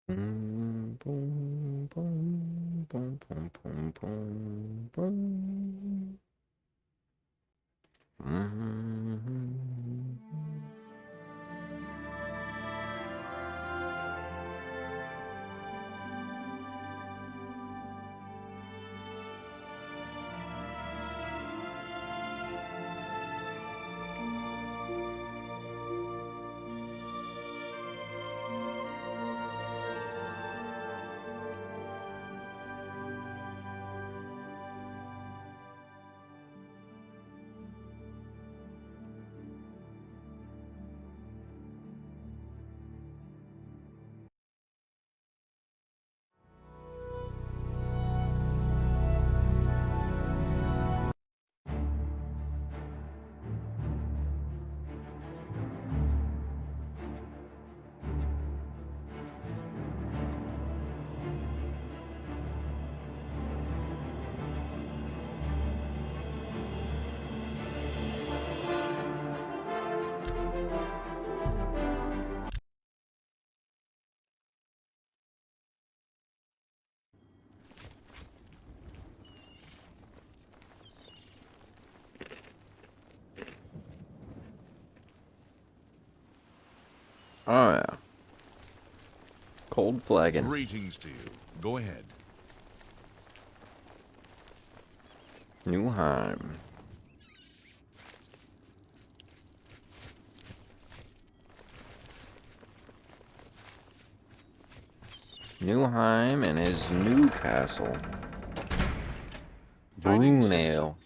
Boom, boom, boom, boom, boom, boom, boom, boom. Oh yeah. Cold flagon. Greetings to you. Go ahead. Newheim. Newheim and his new castle. Brunel.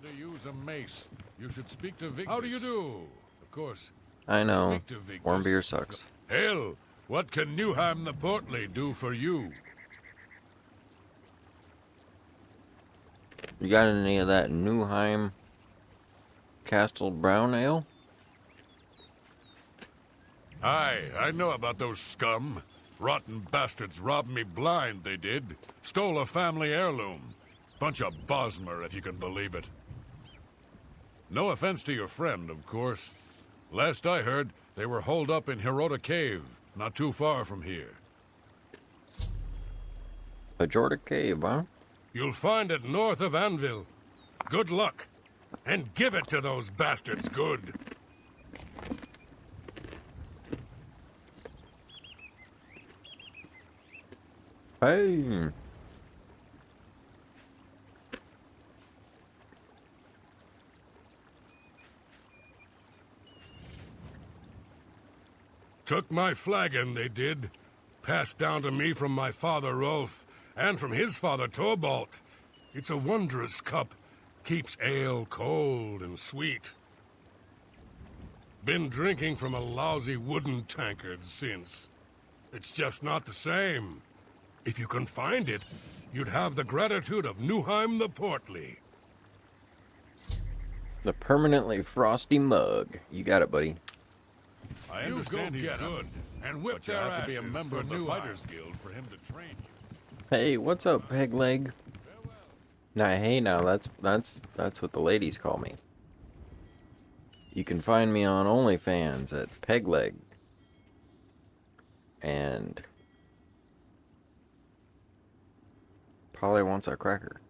To use a mace, you should speak to Victus. How do you do? Of course. I know. Warm beer sucks. Hail! What can Newheim the Portly do for you? You got any of that Newheim Castle Brown Ale? Aye, I know about those scum. Rotten bastards robbed me blind, they did. Stole a family heirloom. Bunch of Bosmer, if you can believe it. No offense to your friend, of course. Last I heard, they were holed up in Hirota Cave, not too far from here. Majorda Cave, huh? You'll find it north of Anvil. Good luck. And give it to those bastards good. Hey. Took my flagon, they did. Passed down to me from my father Rolf, and from his father Torvald. It's a wondrous cup. Keeps ale cold and sweet. Been drinking from a lousy wooden tankard since. It's just not the same. If you can find it, you'd have the gratitude of Newheim the Portly. The permanently frosty mug. You got it, buddy. I understand he's good, and whip their asses to be a member of the Fighters Guild for him to train you. Hey, what's up, peg leg? Nah, hey now, that's what the ladies call me. You can find me on OnlyFans at pegleg. And Polly wants a cracker.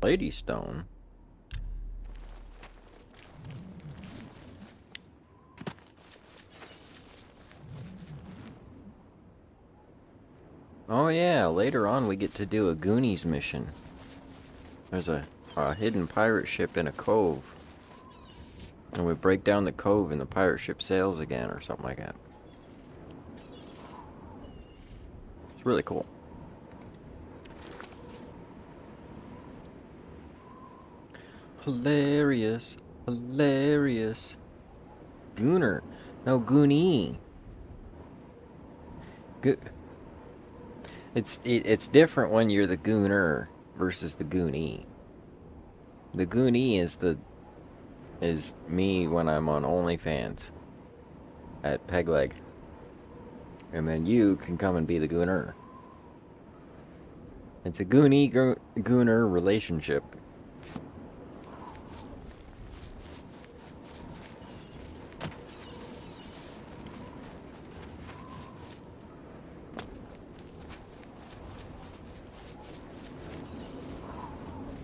Lady Stone. Oh yeah, later on we get to do a Goonies mission. There's a a hidden pirate ship in a cove. And we break down the cove and the pirate ship sails again or something like that. It's really cool. Hilarious. Hilarious. Gooner. No, Goonie. It's different when you're the Gooner versus the Goonie. The Goonie is me when I'm on OnlyFans at Pegleg. And then you can come and be the Gooner. It's a Goonie-Gooner relationship.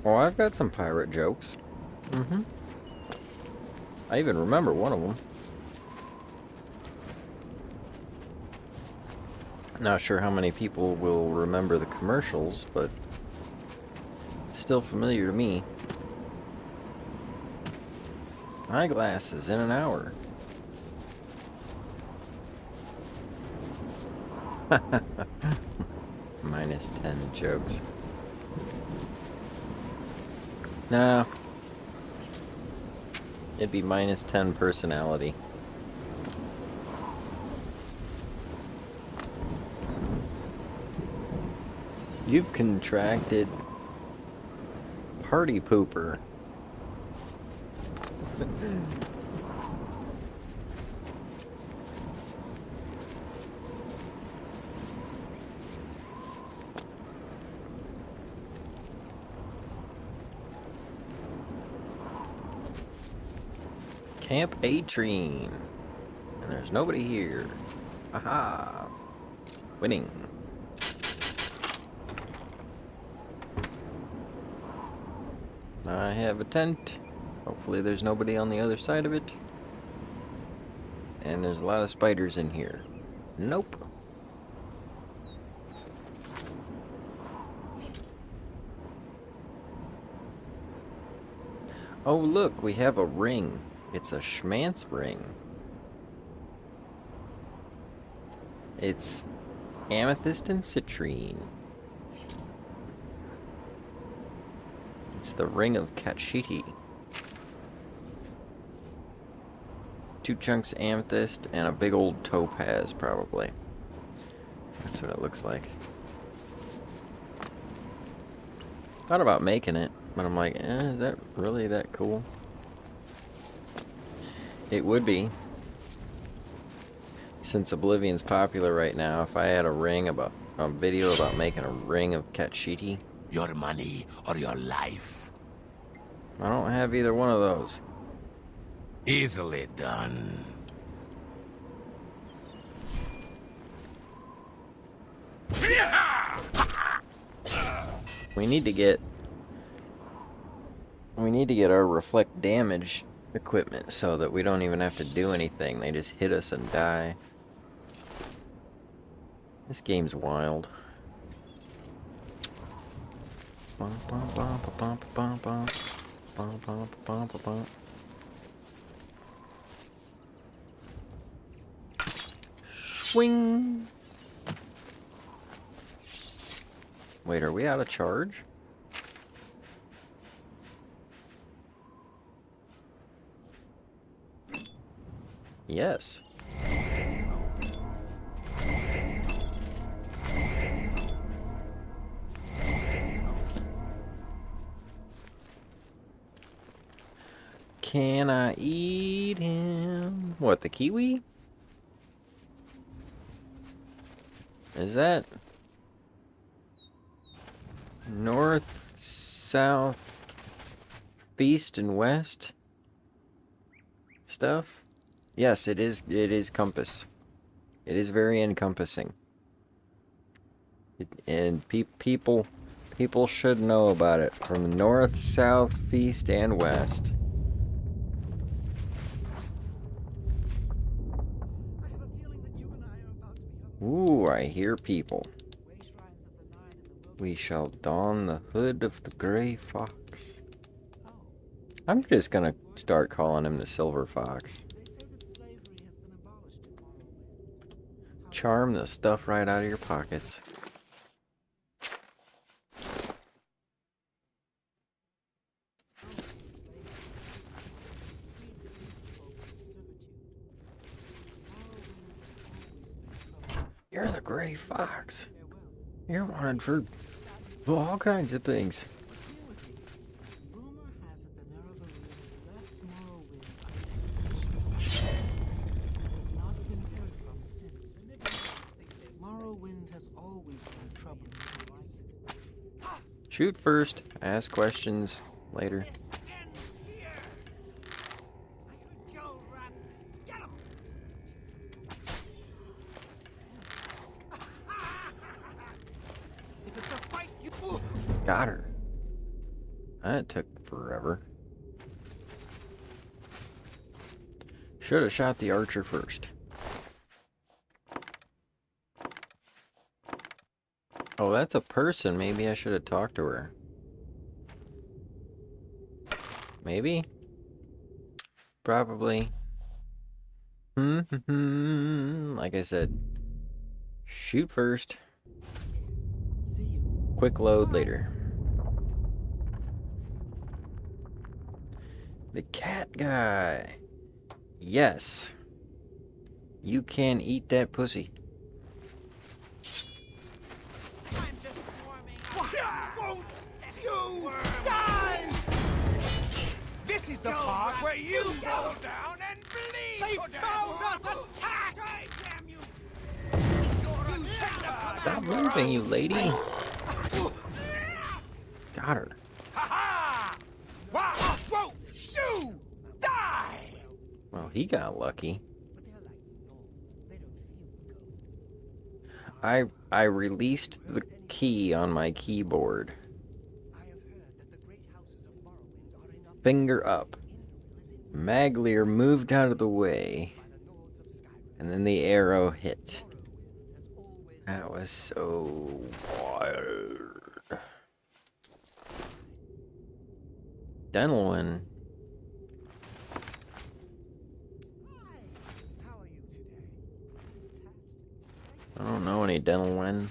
Oh, I've got some pirate jokes. I even remember one of them. Not sure how many people will remember the commercials, but it's still familiar to me. Eyeglasses in an hour. Minus 10 jokes. Nah. It'd be minus 10 personality. You've contracted party pooper. Camp Atrine. And there's nobody here. Aha! Winning. I have a tent. Hopefully there's nobody on the other side of it. And there's a lot of spiders in here. Nope. Oh look, we have a ring. It's a schmance ring. It's amethyst and citrine. It's the ring of Katshiti. 2 chunks amethyst and a big old topaz, probably. That's what it looks like. Thought about making it, but I'm like, is that really that cool? It would be. Since Oblivion's popular right now, if I had a video about making a ring of Katshiti. Your money or your life? I don't have either one of those. Easily done. We need to get our reflect damage equipment so that we don't even have to do anything. They just hit us and die. This game's wild. Swing. Wait, are we out of charge? Yes. Can I eat him? What, the kiwi? Is that north, south, east, and west stuff? Yes, it is. It is compass. It is very encompassing. And people should know about it from north, south, east, and west. Ooh, I hear people. We shall don the hood of the gray fox. I'm just gonna start calling him the Silver Fox. Charm the stuff right out of your pockets. You're the Gray Fox. You're wanted for all kinds of things. Shoot first, ask questions later. Got her. That took forever. Should have shot the archer first. Oh, that's a person. Maybe I should have talked to her. Maybe? Probably. Like I said, shoot first. Quick load later. The cat guy. Yes. You can eat that pussy. This is the part where you fall down and bleed! They found us! Attack! Damn you! Stop moving, you lady. Got her. Ha-ha! Wow! Whoa! You! Die! Well, he got lucky. I released the key on my keyboard. Finger up. Maglier moved out of the way. And then the arrow hit. That was so wild. Denelwin. I don't know any Denelwin.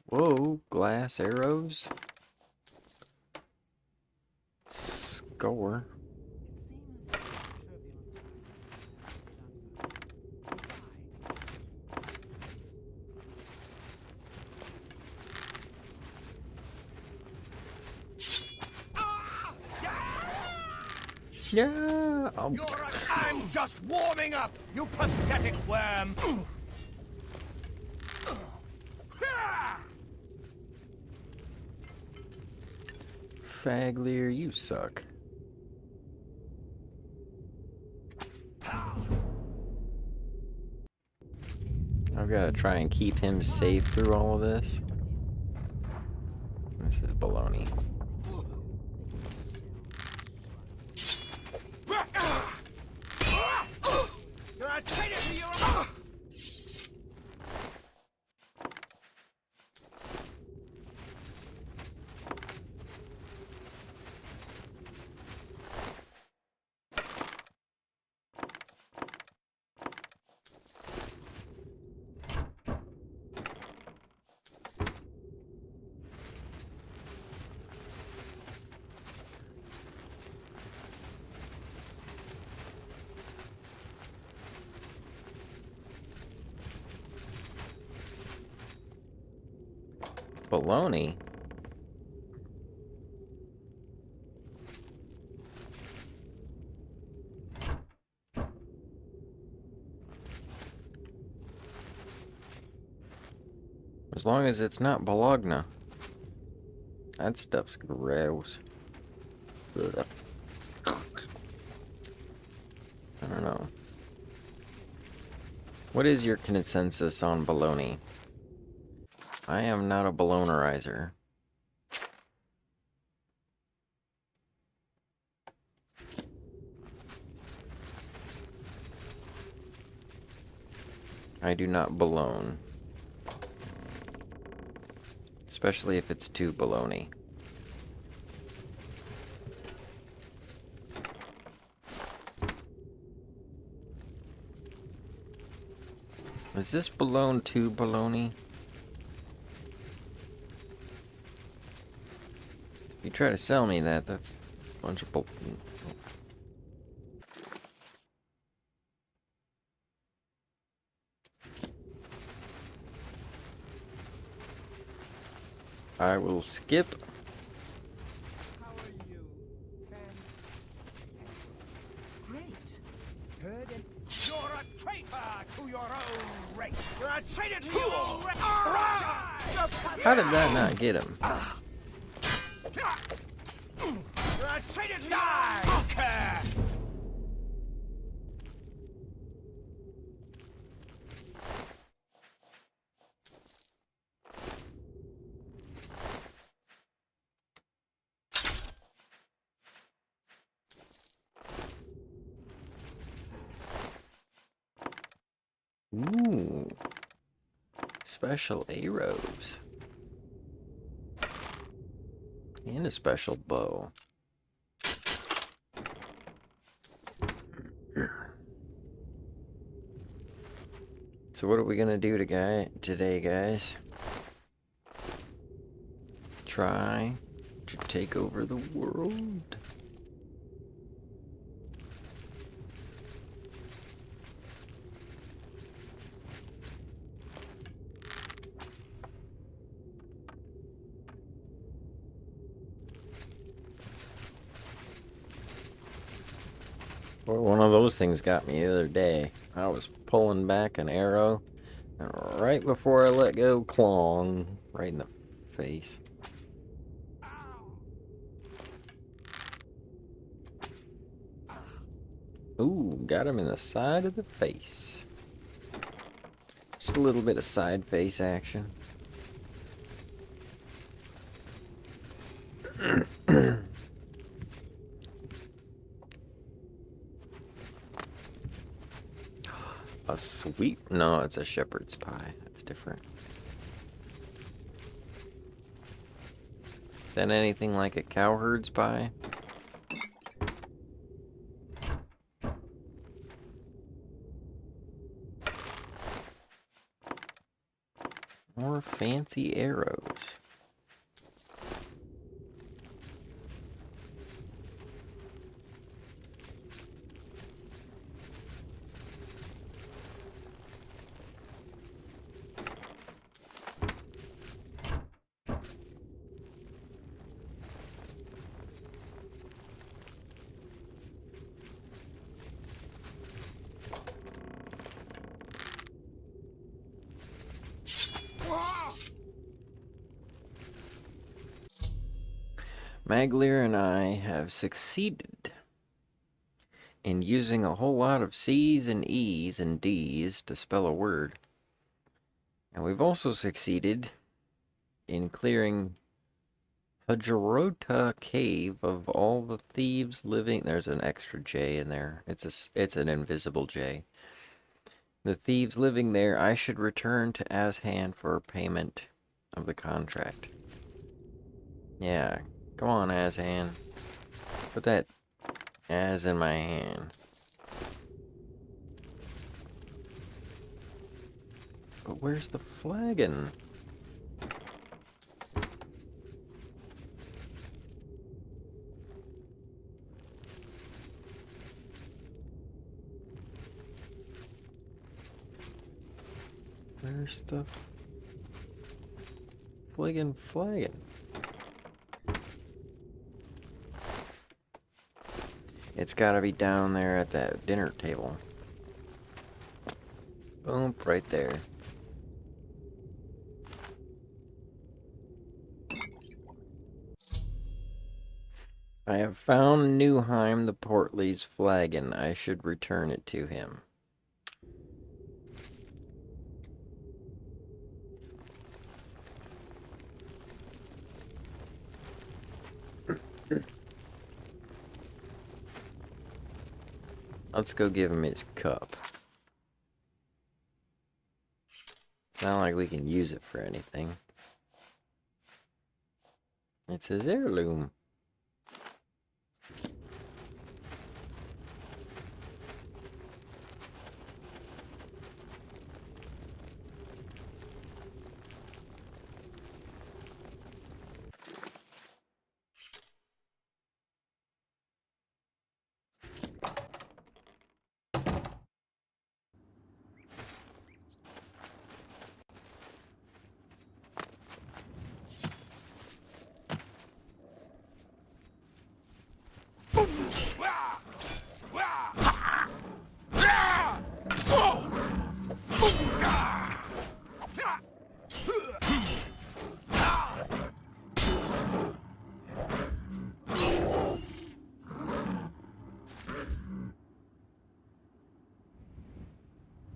Whoa, glass arrows. Score. Yeah. Oh. I'm just warming up, you pathetic worm! Faglier, you suck. I've got to try and keep him safe through all of this. This is baloney. You're a traitor to your Baloney? As long as it's not Bologna. That stuff's gross. Ugh. I don't know. What is your consensus on baloney? I am not a balonerizer. I do not balone. Especially if it's too baloney. Is this balone too baloney? If you try to sell me that, that's a bunch of bull. I will skip. How are you? Fantastic. Great. Heard it? You're a traitor to your own race. You're a traitor to your own race. How did that not get him? You're a traitor to your own race. Ooh. Special arrows. And a special bow. So what are we gonna do today, guys? Try to take over the world. Well, one of those things got me the other day. I was pulling back an arrow, and right before I let go, clong, right in the face. Ooh, got him in the side of the face. Just a little bit of side face action. A sweet... No, it's a shepherd's pie. That's different. Is that anything like a cowherd's pie? More fancy arrows. Maglier and I have succeeded in using a whole lot of C's and E's and D's to spell a word. And we've also succeeded in clearing Vercauteren cave of all the thieves living. There's an extra J in there. It's an invisible J. The thieves living there, I should return to Ashton for payment of the contract. Yeah. Come on, Ashton. Put that as in my hand. But where's the flagon? Where's the flagon? It's gotta be down there at that dinner table. Boom, right there. I have found Newheim the Portly's flagon. I should return it to him. Let's go give him his cup. Not like we can use it for anything. It's his heirloom.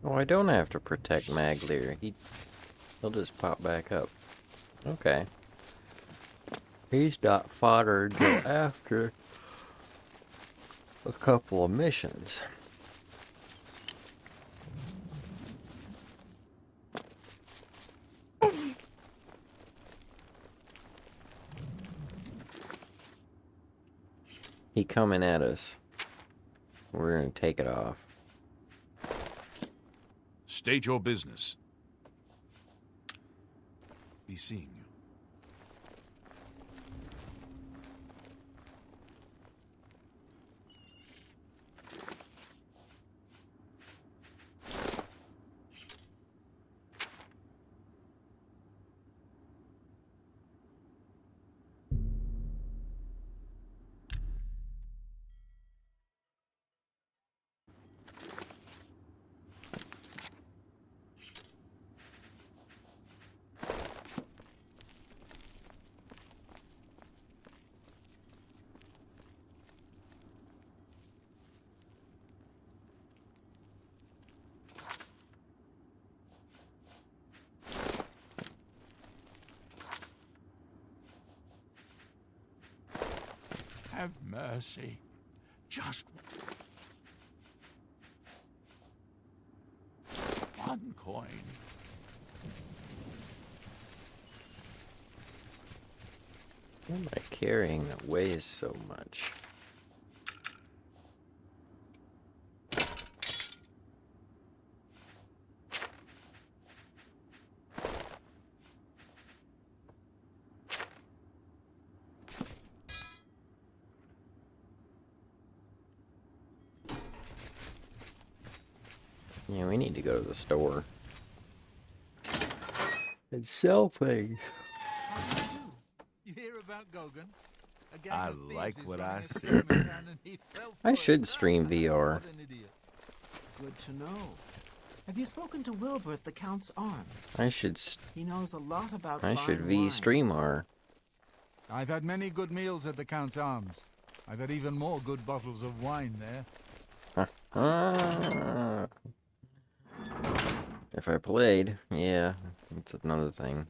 Oh, I don't have to protect Magleer. He'll just pop back up. Okay. He's not fodder until after a couple of missions. He coming at us. We're gonna take it off. State your business. Be seeing you. Have mercy. Just one coin. What am I carrying that weighs so much? Yeah, we need to go to the store and sell things. You hear about Gogan? A gang I of thieves like is what running I a see. scheme in town and he fell I for should it. stream VR. What an idiot. Good to know. Have you spoken to Wilbur at the Count's Arms? I should He knows a lot about V stream wines. R. I've had many good meals at the Count's Arms. I've had even more good bottles of wine there. Ah. If I played, yeah, that's another thing.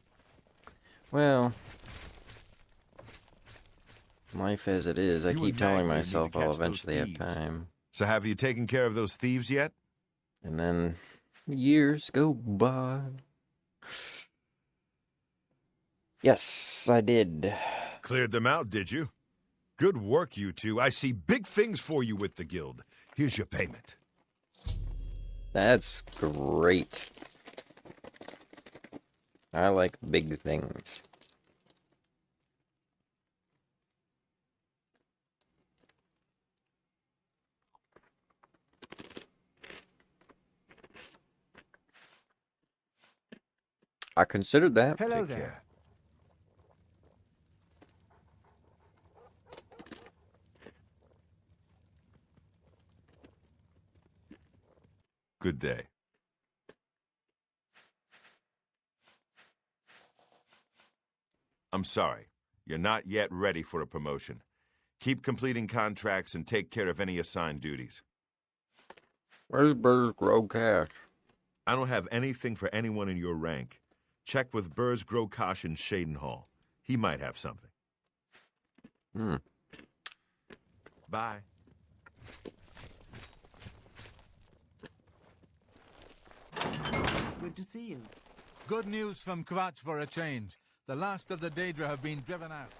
Well, life as it is, I You keep and telling Maggie need myself to I'll catch those eventually have thieves. time. So have you taken care of those thieves yet? And then years go by. Yes, I did. Cleared them out, did you? Good work, you two. I see big things for you with the guild. Here's your payment. That's great. I like big things. I considered that. Hello Take there. care. Good day. I'm sorry. You're not yet ready for a promotion. Keep completing contracts and take care of any assigned duties. Where's Burr's Grow Cash? I don't have anything for anyone in your rank. Check with Burr's Growcosh in Shadenhall. He might have something. Hmm. Bye. Good to see you. Good news from Kvatch for a change. The last of the Daedra have been driven out.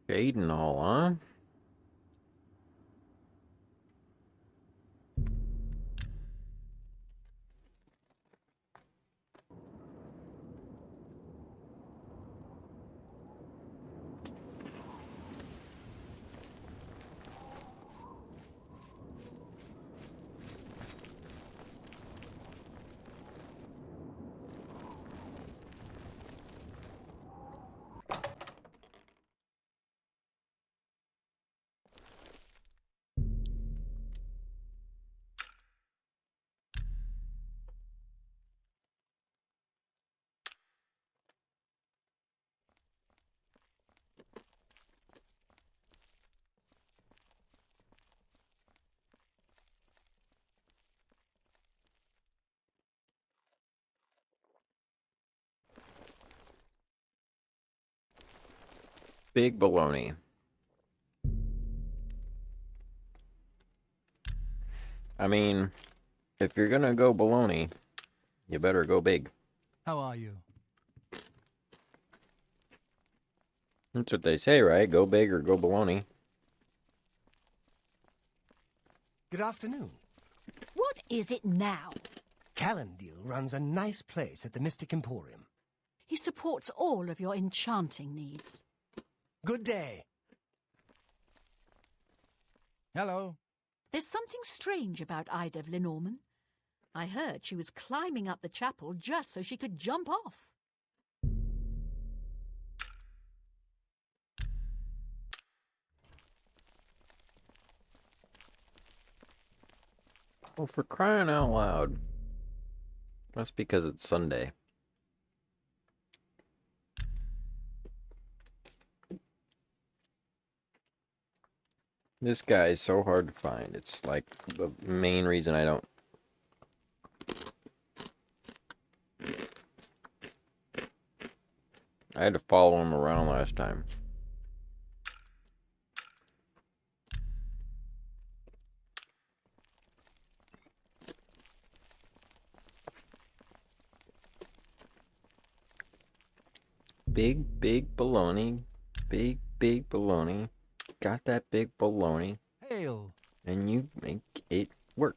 Shade and all, huh? Big baloney. I mean, if you're gonna go baloney, you better go big. How are you? That's what they say, right? Go big or go baloney. Good afternoon. What is it now? Calendil runs a nice place at the Mystic Emporium. He supports all of your enchanting needs. Good day. Hello. There's something strange about Ida of Lenormand. I heard she was climbing up the chapel just so she could jump off. Well, for crying out loud. That's because it's Sunday. This guy is so hard to find. It's like the main reason I don't. I had to follow him around last time. Big baloney. Big baloney. Got that big baloney. Hail. And you make it work.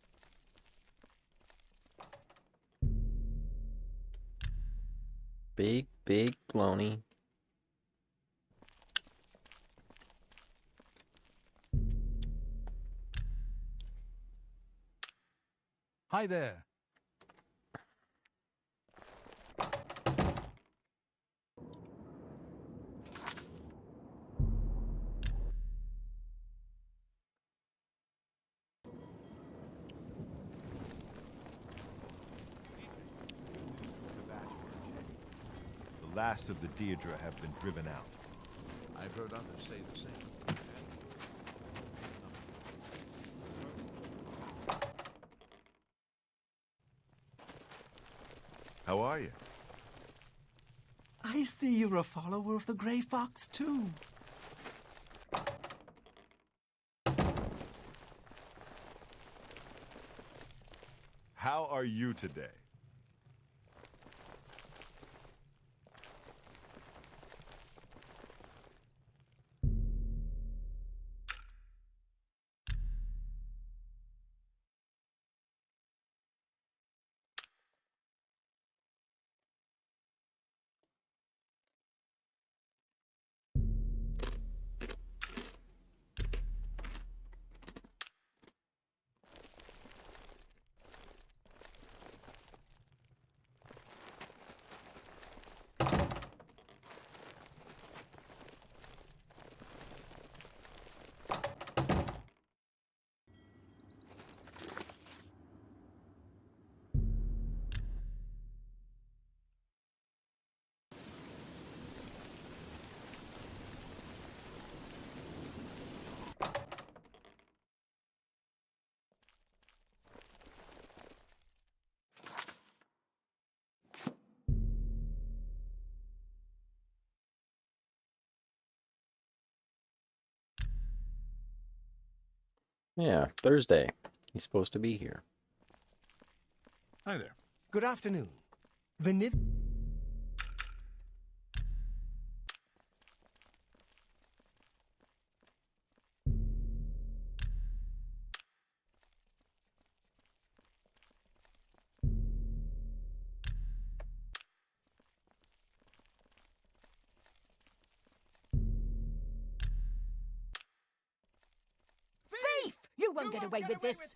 Big baloney. Hi there. The last of the Daedra have been driven out. I've heard others say the same. How are you? I see you're a follower of the Grey Fox, too. How are you today? Yeah, Thursday. He's supposed to be here. Hi there. Good afternoon. Veniv... Thief! You won't get away with this.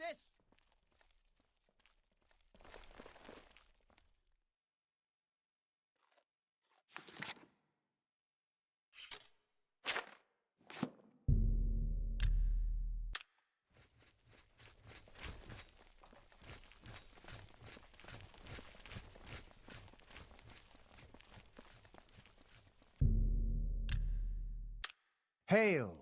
Hail!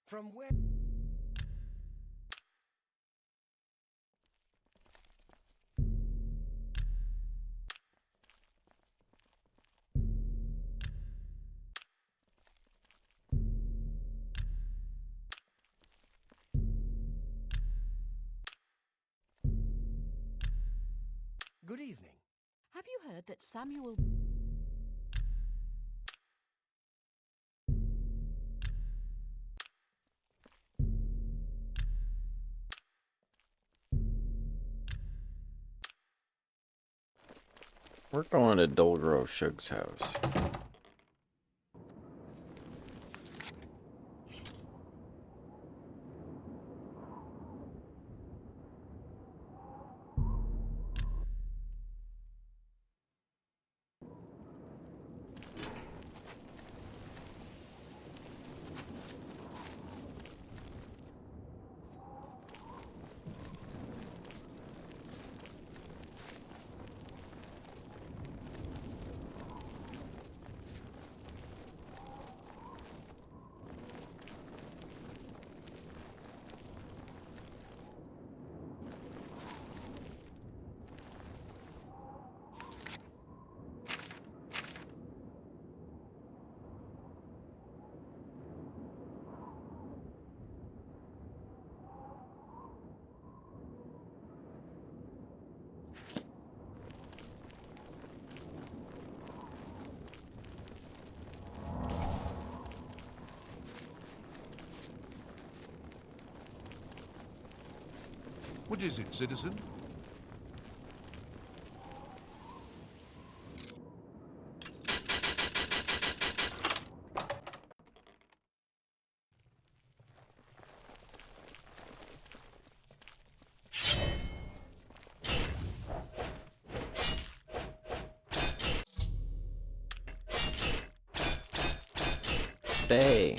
From where? Good evening. Have you heard that Samuel... We're going to Dolgrove Shug's house. What is it, citizen? Stay.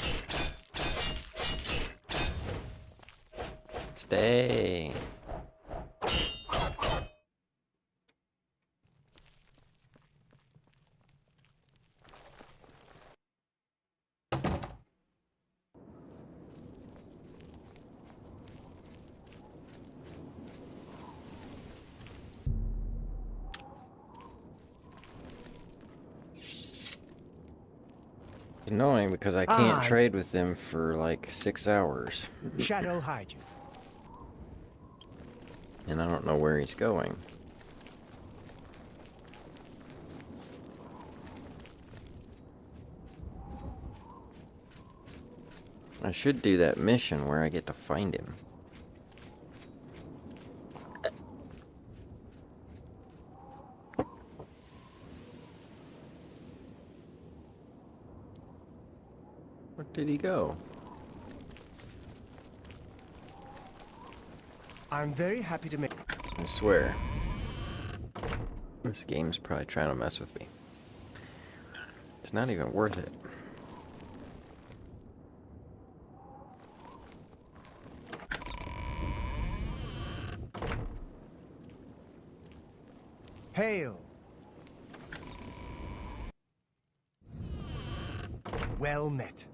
Stay. Annoying because I can't trade with them for like 6 hours. Shadow hide you. And I don't know where he's going. I should do that mission where I get to find him. Where did he go? I'm very happy to make... I swear. This game's probably trying to mess with me. It's not even worth it. Hail! Well met.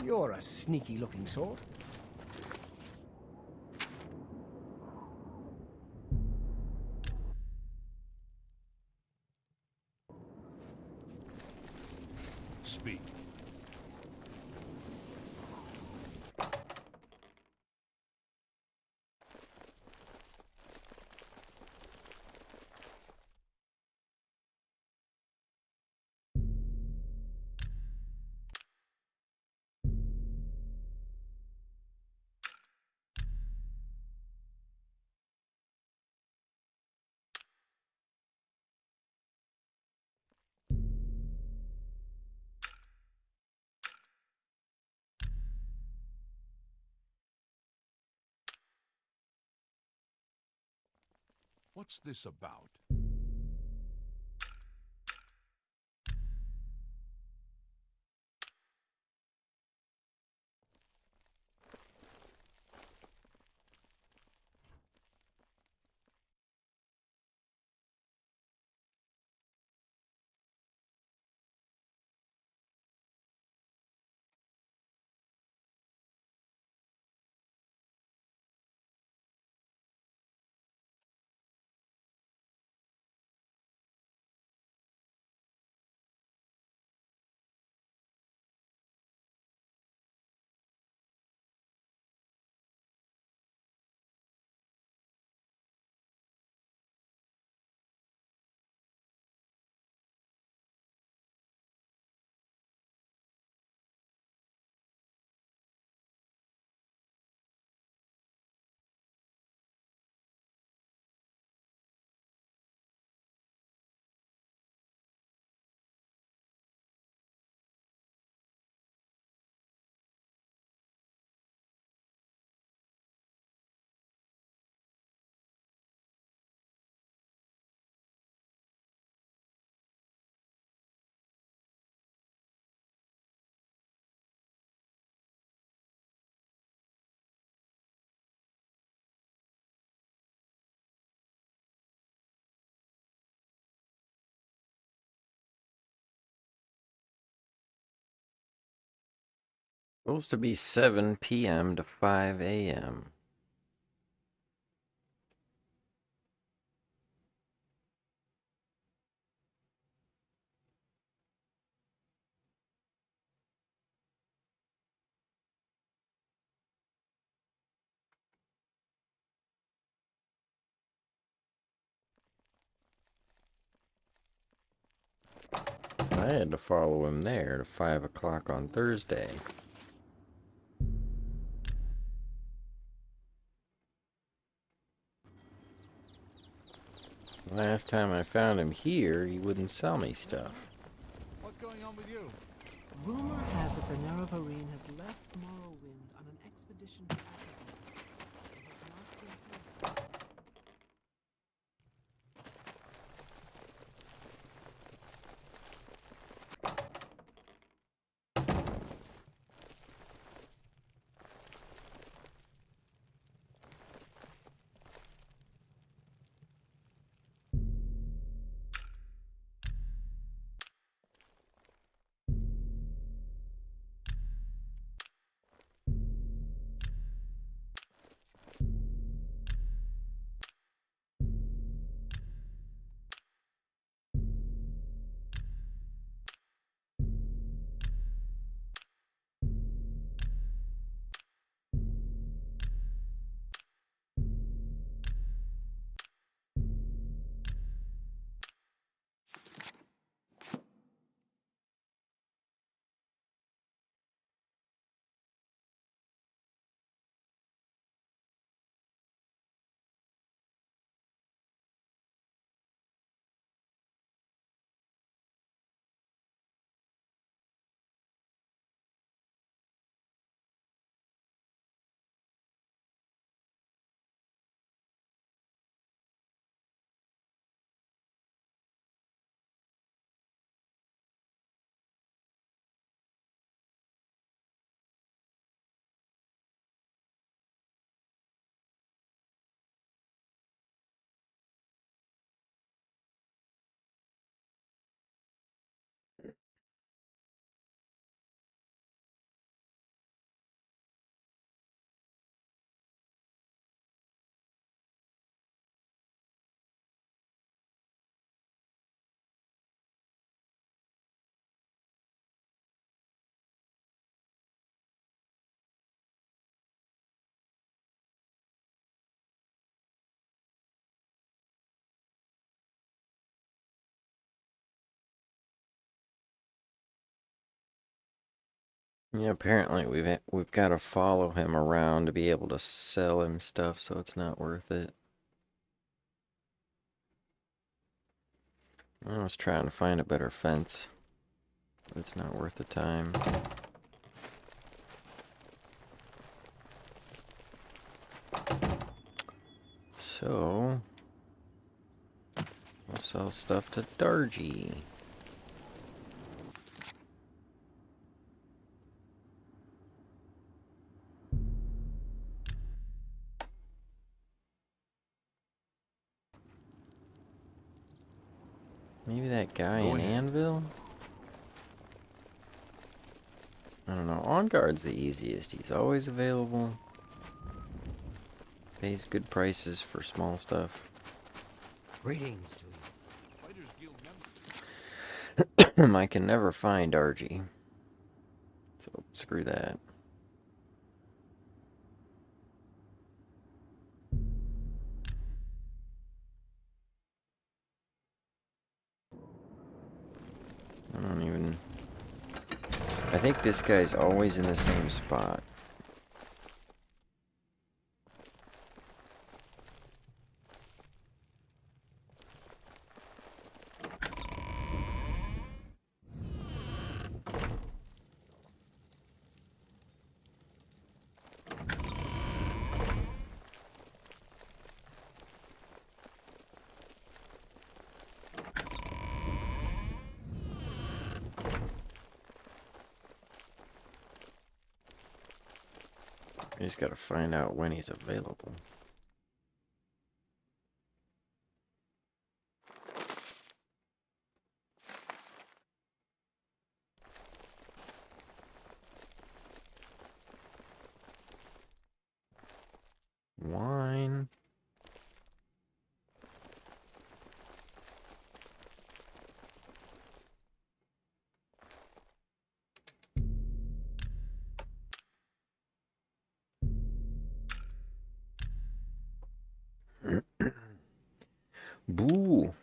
You're a sneaky-looking sort. Speak. What's this about? Supposed to be 7 p.m. to 5 a.m. I had to follow him there to 5 o'clock on Thursday. Last time I found him here, he wouldn't sell me stuff. What's going on with you? Rumor has it the Vercauteren has left Morrowind on an expedition to Africa. It has not been proven. Yeah, apparently we've got to follow him around to be able to sell him stuff, so it's not worth it. I was trying to find a better fence. It's not worth the time. So, we'll sell stuff to Dargy. Maybe that guy in Anvil? I don't know. On Guard's the easiest. He's always available. Pays good prices for small stuff. Greetings to Fighters Guild member. I can never find Dargy. So screw that. I don't even... I think this guy's always in the same spot. I just gotta find out when he's available. Wine. Boo.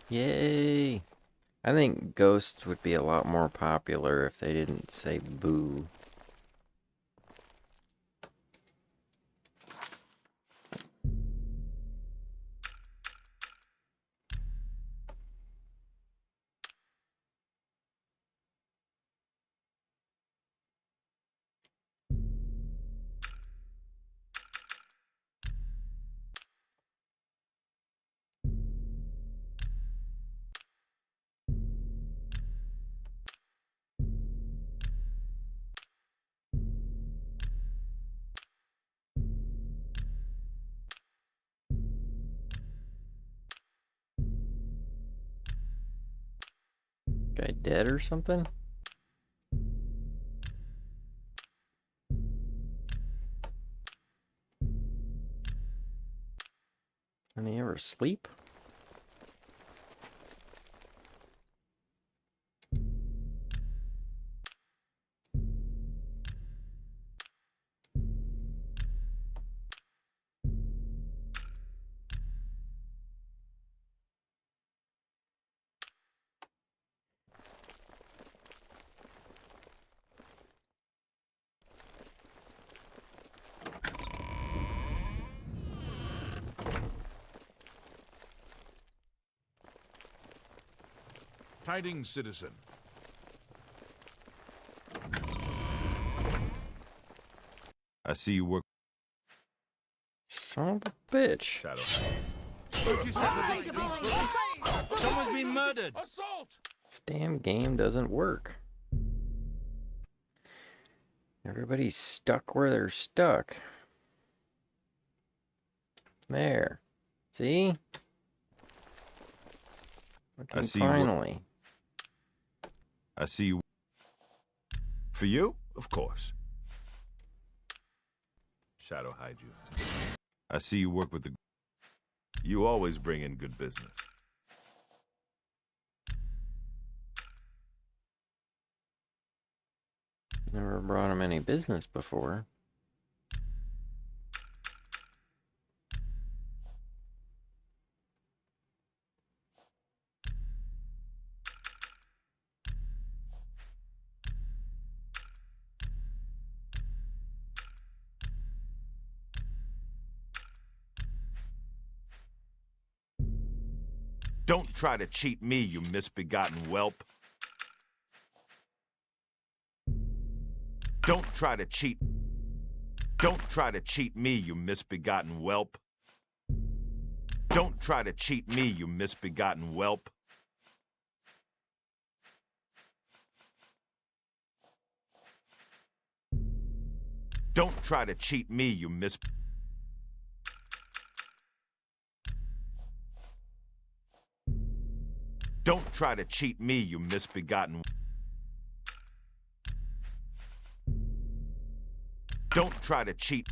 Yay. I think ghosts would be a lot more popular if they didn't say boo. Guy dead or something? Did he ever sleep? Tidings, citizen. I see you work. Son of a bitch. Shadow. What you said that this beast someone's been murdered. Assault! This damn game doesn't work. Everybody's stuck where they're stuck. There. See? I see finally. I see you. For you? Of course. Shadow hide you. I see you work with the... You always bring in good business. Never brought him any business before. Don't try to cheat me, you misbegotten whelp. Don't try to cheat. Don't try to cheat me, you misbegotten whelp. Don't try to cheat me, you misbegotten whelp. Don't try to cheat me, you Don't try to cheat me, you misbegotten. Don't try to cheat.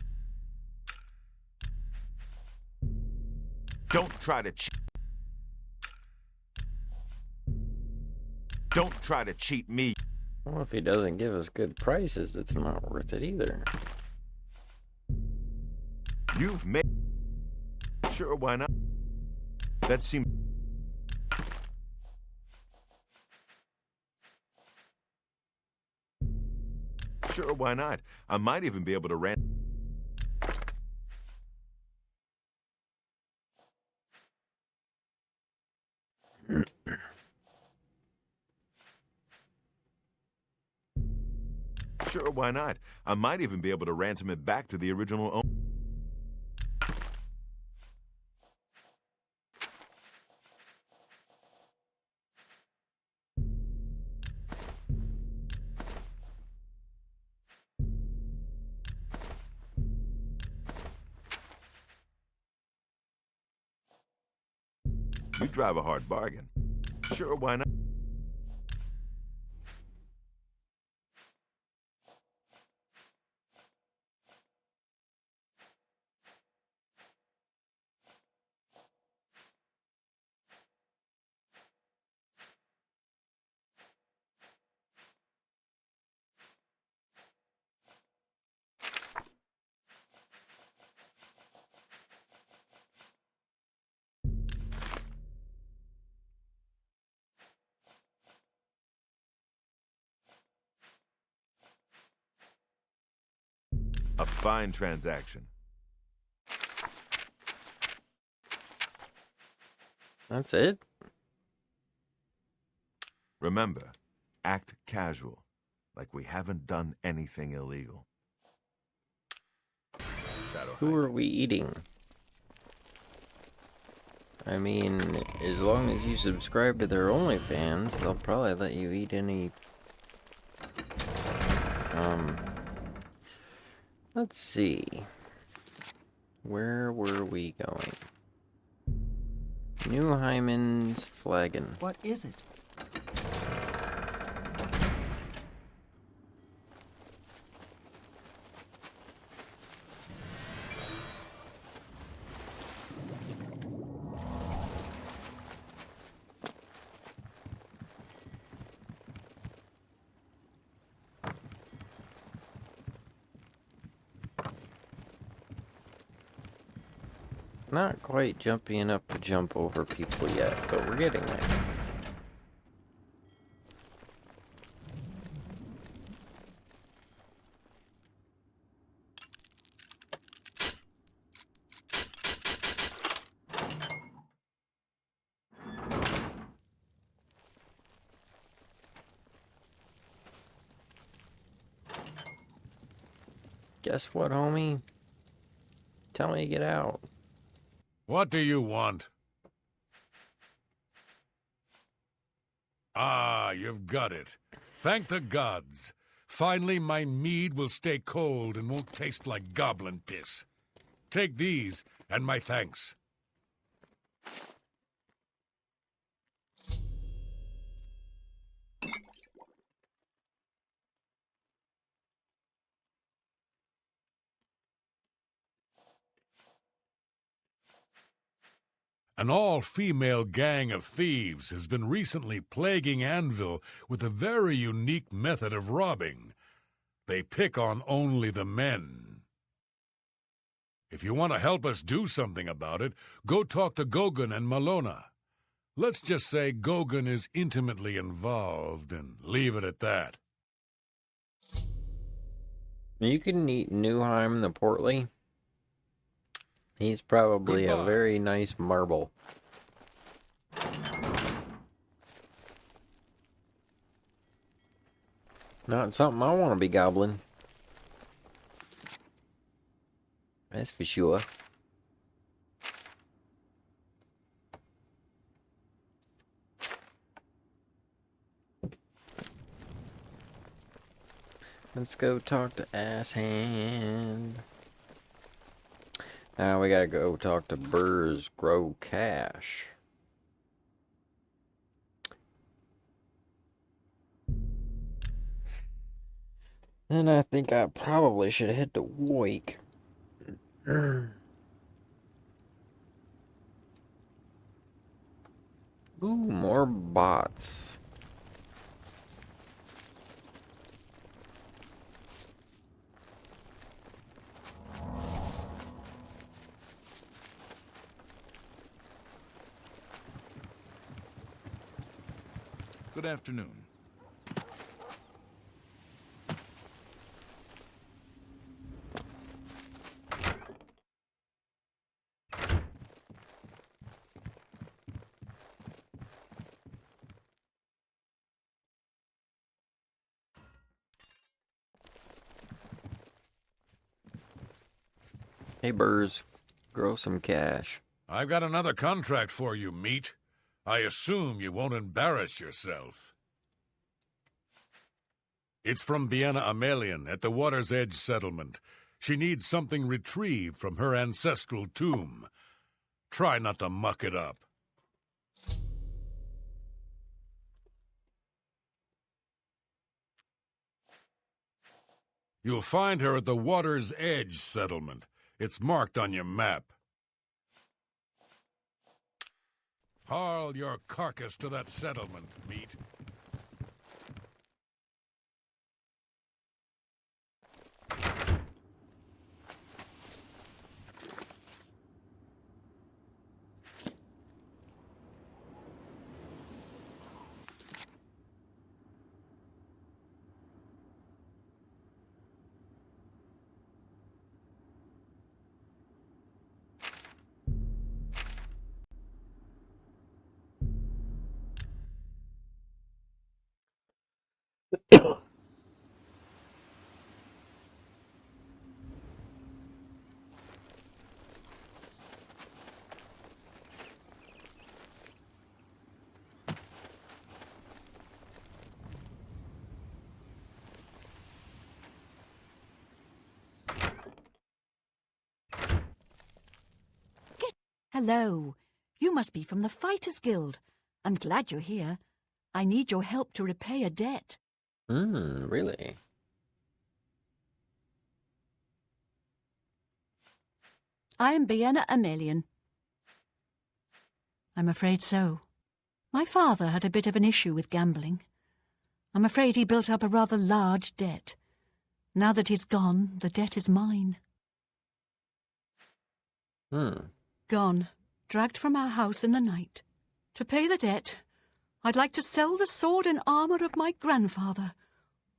Don't try to cheat. Don't try to cheat me. Well, if he doesn't give us good prices, it's not worth it either. You've made... Sure, why not? That seems... Sure, why not? I might even be able to rent... Sure, why not? I might even be able to ransom it back to the original owner. You drive a hard bargain. Sure, why not? A fine transaction. That's it? Remember, act casual, like we haven't done anything illegal. Who are we eating? I mean, as long as you subscribe to their OnlyFans, they'll probably let you eat any... Let's see. Where were we going? New Hyman's Flagon. What is it? Not quite jumpy enough to jump over people yet, but we're getting there. Guess what, homie? Tell me to get out. What do you want? Ah, you've got it. Thank the gods. Finally, my mead will stay cold and won't taste like goblin piss. Take these, and my thanks. An all-female gang of thieves has been recently plaguing Anvil with a very unique method of robbing. They pick on only the men. If you want to help us do something about it, go talk to Gogan and Malona. Let's just say Gogan is intimately involved and leave it at that. You can eat Newheim the Portly. He's probably Goodbye. a very nice marble. Not something I want to be gobbling. That's for sure. Let's go talk to Asshand. Now we gotta go talk to Burrs Grow Cash. And I think I probably should head to Wake. Ooh, more bots. Good afternoon. Hey, Burrs, grow some cash. I've got another contract for you, meat. I assume you won't embarrass yourself. It's from Biena Amelian at the Water's Edge settlement. She needs something retrieved from her ancestral tomb. Try not to muck it up. You'll find her at the Water's Edge settlement. It's marked on your map. Haul your carcass to that settlement, meat. Hello. You must be from the Fighters Guild. I'm glad you're here. I need your help to repay a debt. Really? I am Biena Amelian. I'm afraid so. My father had a bit of an issue with gambling. I'm afraid he built up a rather large debt. Now that he's gone, the debt is mine. Gone, dragged from our house in the night. To pay the debt, I'd like to sell the sword and armour of my grandfather,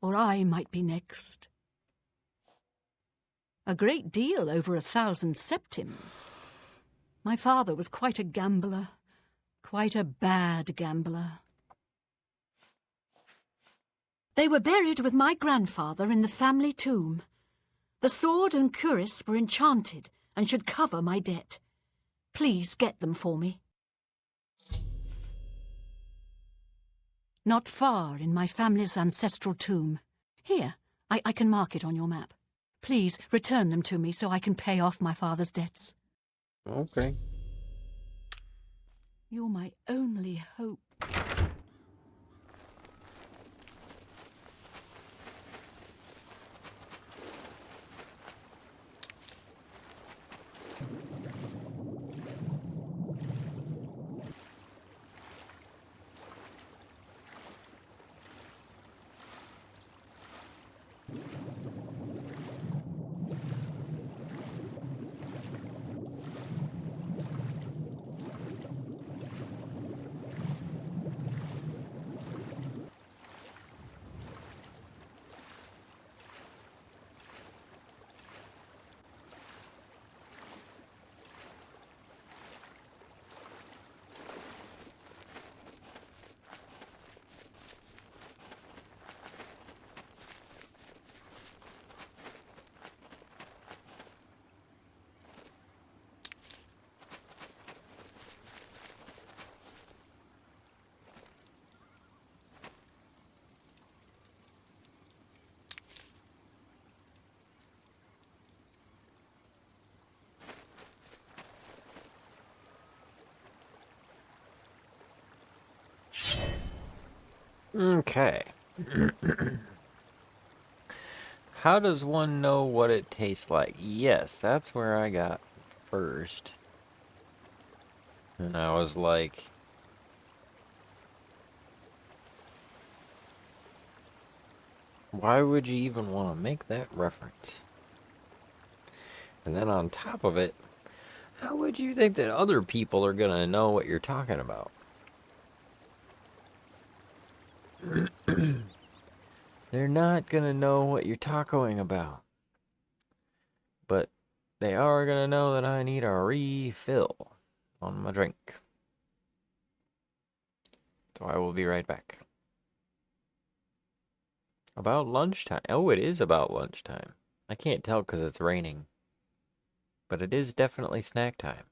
or I might be next. A great deal over 1,000 septims. My father was quite a gambler, quite a bad gambler. They were buried with my grandfather in the family tomb. The sword and cuirass were enchanted and should cover my debt. Please get them for me. Not far in my family's ancestral tomb. Here, I can mark it on your map. Please return them to me so I can pay off my father's debts. Okay. You're my only hope. Okay. How does one know what it tastes like? Yes, that's where I got first. And I was like, why would you even want to make that reference? And then on top of it, how would you think that other people are going to know what you're talking about? They're not going to know what you're talking about. But they are going to know that I need a refill on my drink. So I will be right back. About lunchtime. Oh, it is about lunchtime. I can't tell because it's raining. But it is definitely snack time.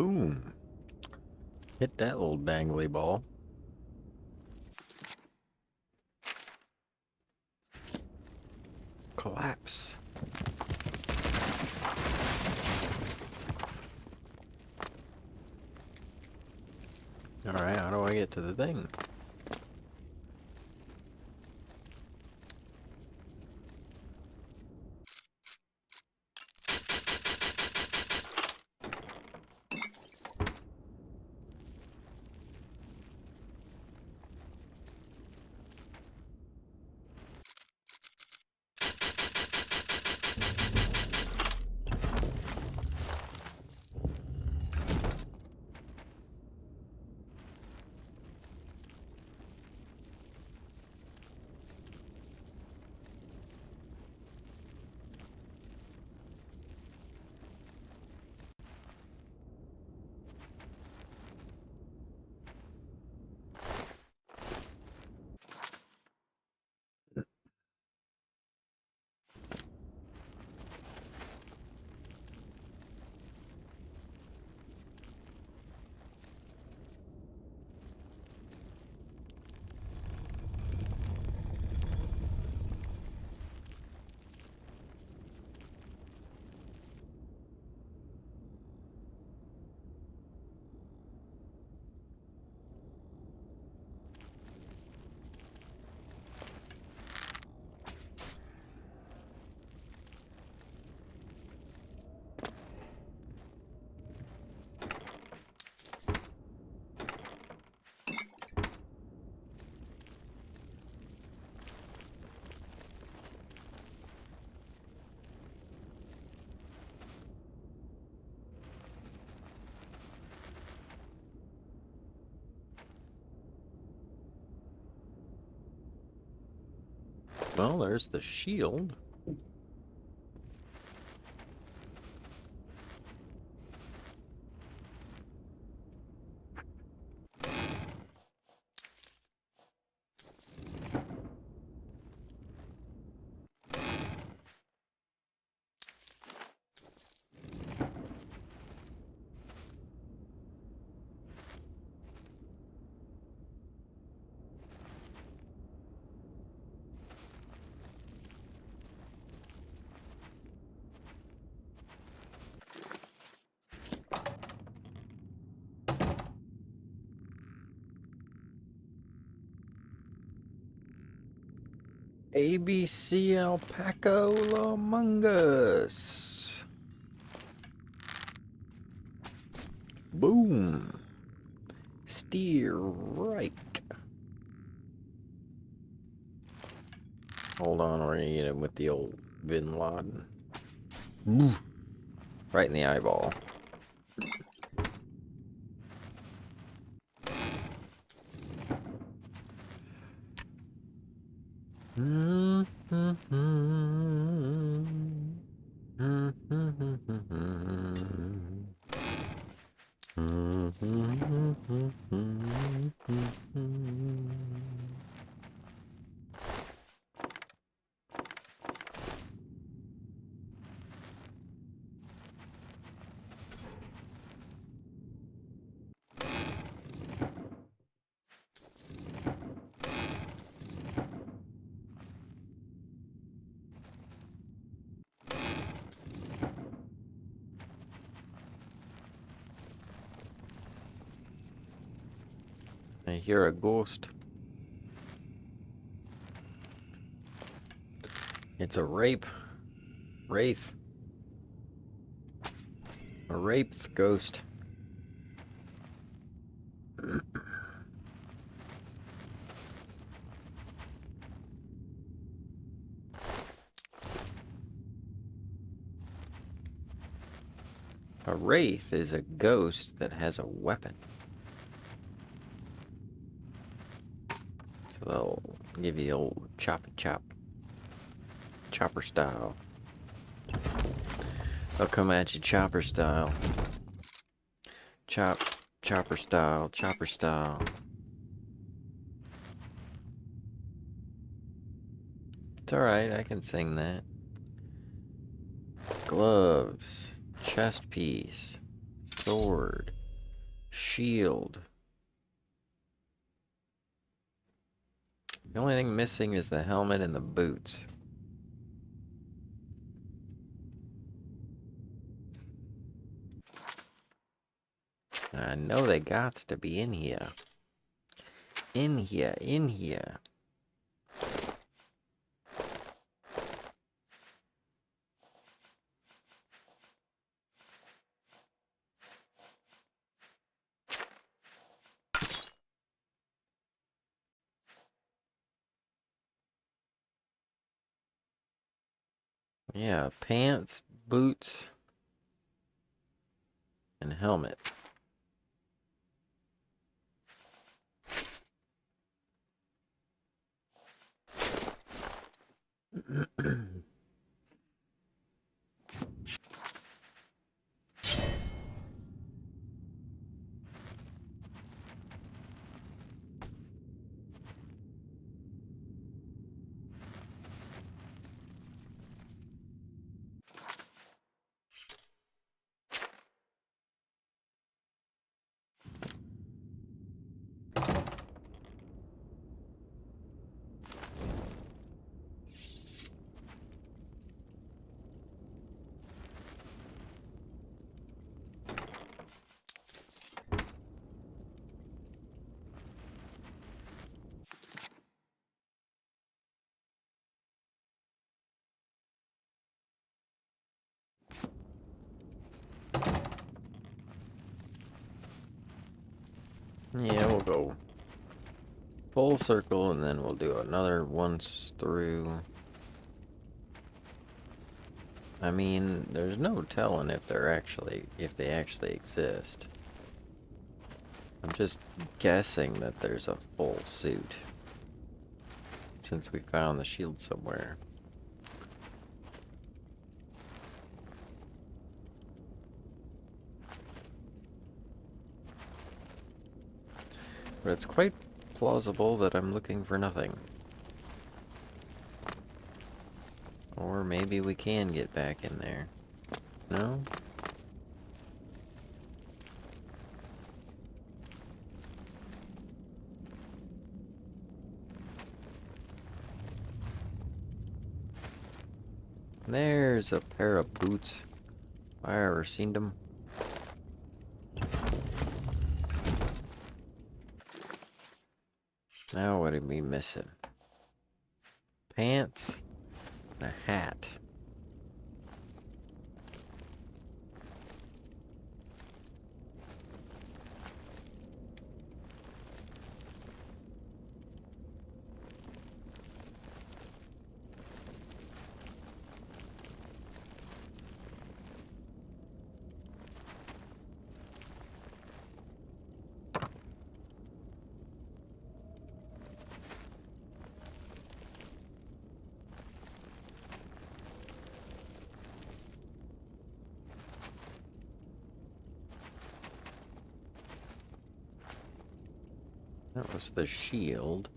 Boom. Hit that little dangly ball. Collapse. Alright, how do I get to the thing? Well, there's the shield. ABC Alpaca Among Us. Boom. Steer right. Hold on, we're gonna get him with the old Bin Laden. Right in the eyeball. I hear a ghost. It's a wraith. A wraith ghost. A wraith is a ghost that has a weapon. So they'll give you the old chopper style. They'll come at you chopper style. Chopper style. It's alright, I can sing that. Gloves, chest piece, sword, Shield. The only thing missing is the helmet and the boots. I know they got to be in here. In here, in here. Yeah, pants, boots, and helmet. Yeah, we'll go full circle and then we'll do another once through. I mean, there's no telling if they actually exist. I'm just guessing that there's a full suit since we found the shield somewhere. But it's quite plausible that I'm looking for nothing. Or maybe we can get back in there. No? There's a pair of boots. If I ever seen them. Now what are we missing? Pants and a hat. That was the shield.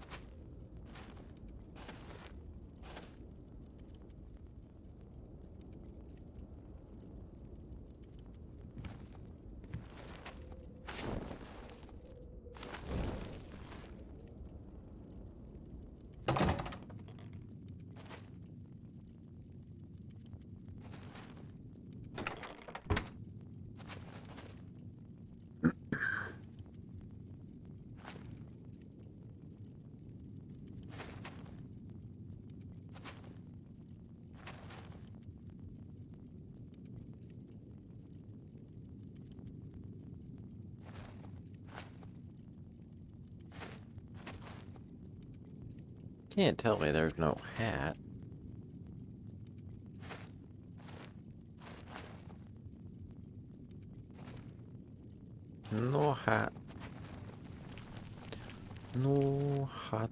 Can't tell me there's no hat. No hat. No hat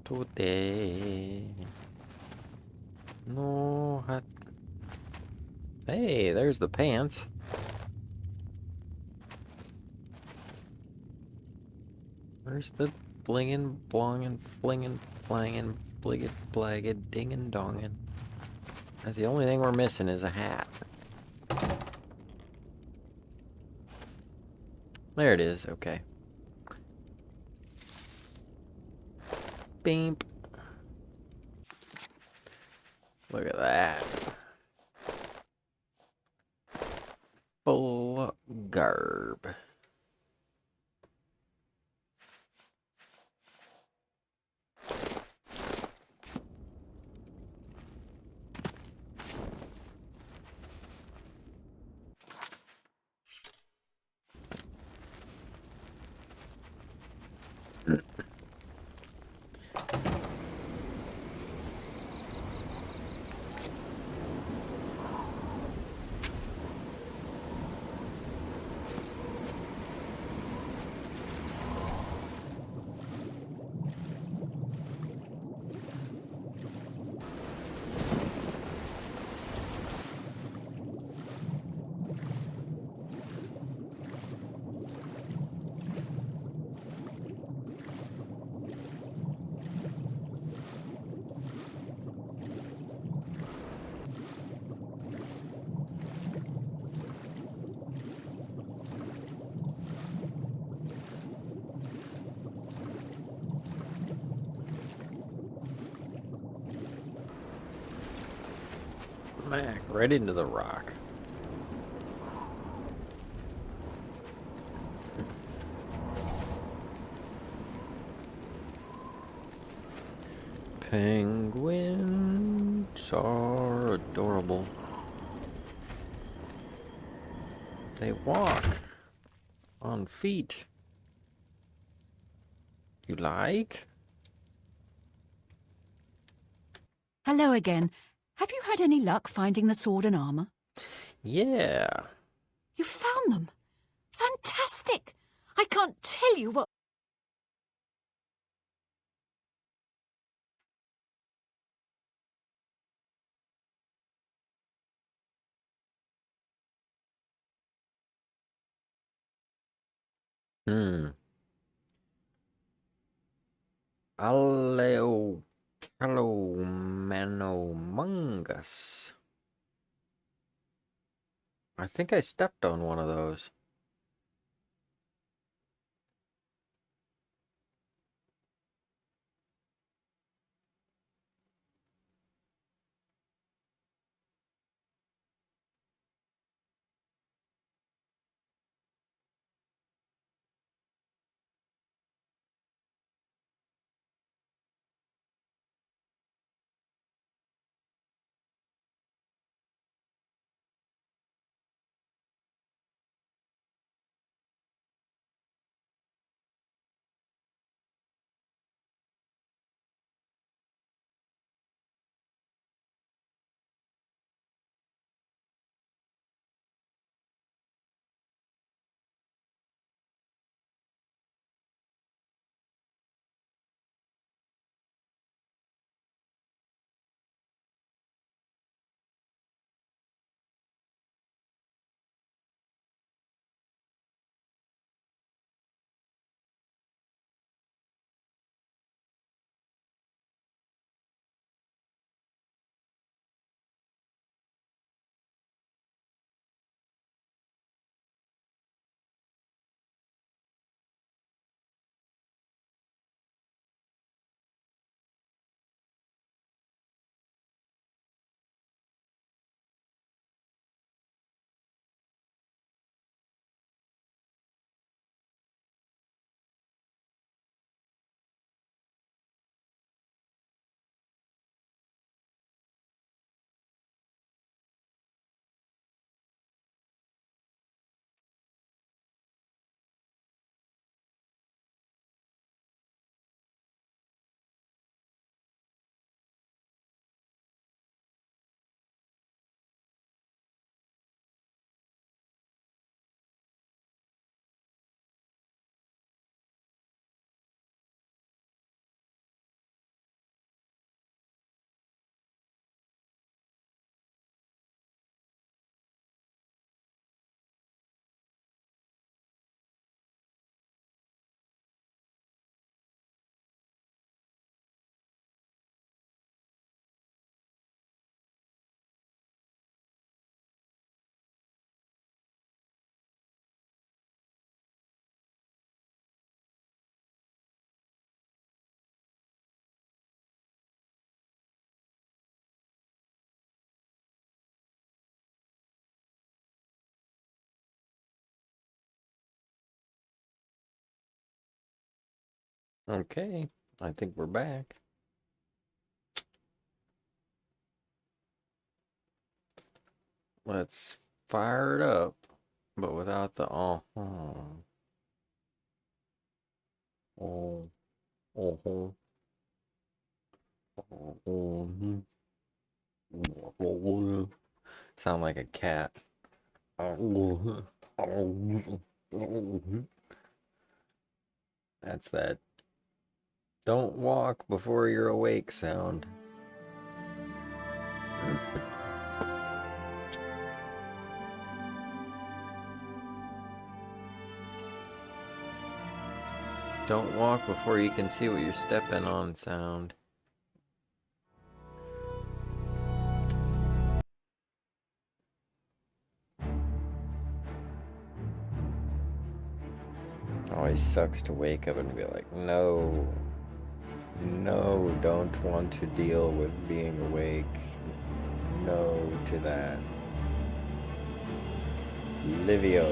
today. No hat. Hey, there's the pants. Where's the blingin', blongin', flingin', flangin', bliggin', blaggin', dingin' dongin'? That's the only thing we're missing is a hat. There it is, okay. Beep. Look at that. Full garb. Smack right into the rock. Penguins are adorable. They walk on feet. You like? Hello again. Have you had any luck finding the sword and armor? Yeah. You found them? Fantastic! I can't tell you what... Aleo Calomanomungus. I think I stepped on one of those. Okay, I think we're back. Let's fire it up, but without the oh. Sound like a cat. That's that don't walk before you're awake sound. Don't walk before you can see what you're stepping on sound. Always sucks to wake up and be like, no, don't want to deal with being awake. No to that. Bolivio.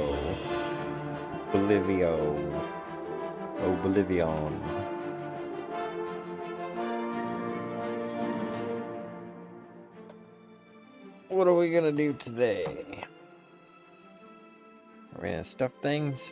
Oblivion. What are we gonna do today? Are we gonna stuff things?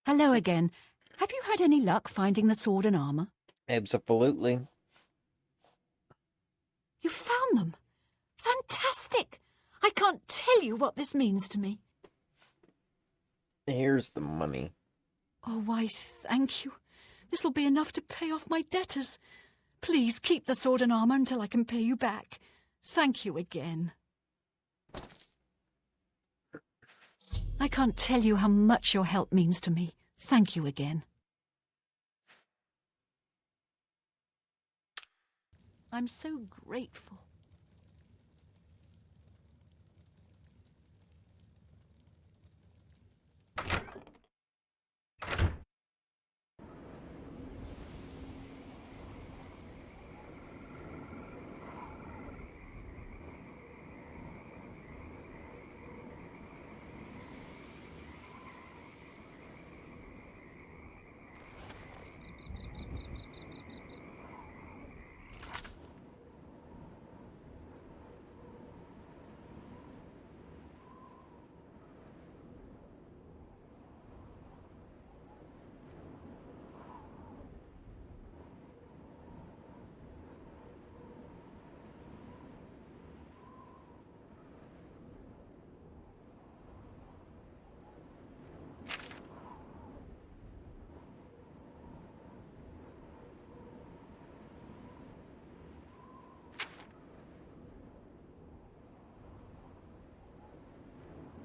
Hello again. Have you had any luck finding the sword and armor? Absolutely. You found them? Fantastic! I can't tell you what this means to me. Here's the money. Oh, why, thank you. This'll be enough to pay off my debtors. Please keep the sword and armor until I can pay you back. Thank you again. I can't tell you how much your help means to me. Thank you again. I'm so grateful.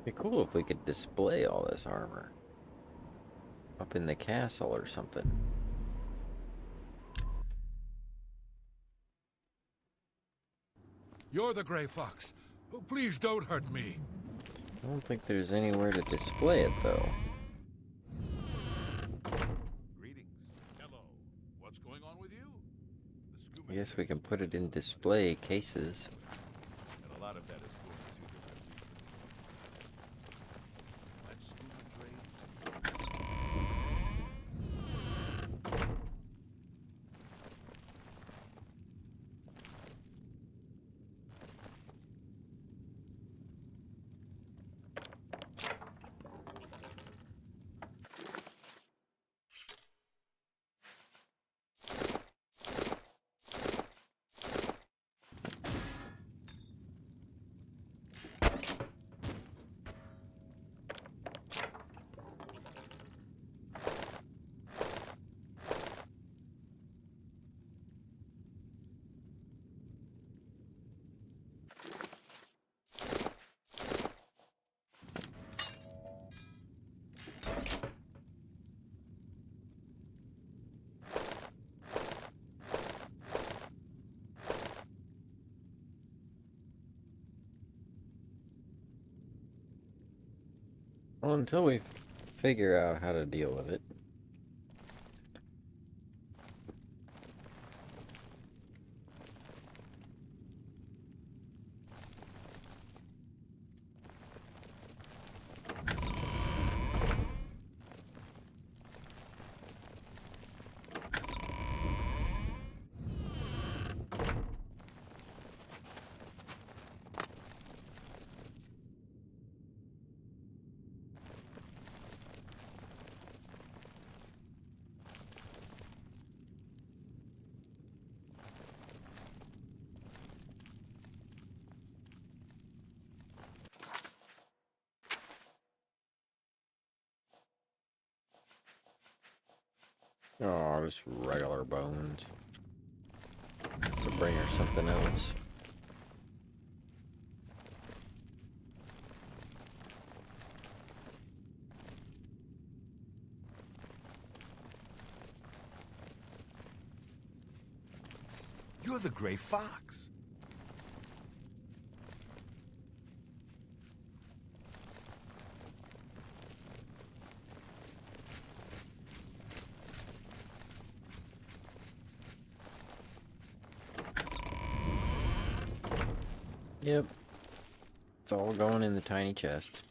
It'd be cool if we could display all this armor up in the castle or something. You're the Gray Fox. Oh, please don't hurt me. I don't think there's anywhere to display it, though. Greetings. Hello. What's going on with you? I guess we can put it in display cases. And a lot of that is going to the Let's scuba trade. Well, until we figure out how to deal with it. Oh, just regular bones. Could bring her something else. You're the gray fox. Yep. It's all going in the tiny chest.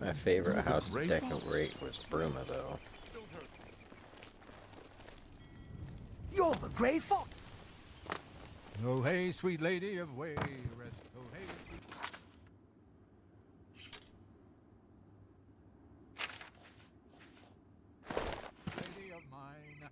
My favorite house to decorate was Bruma, though. You're the Grey Fox! Oh, hey, sweet lady of way rest. Oh, hey, sweet lady of mine.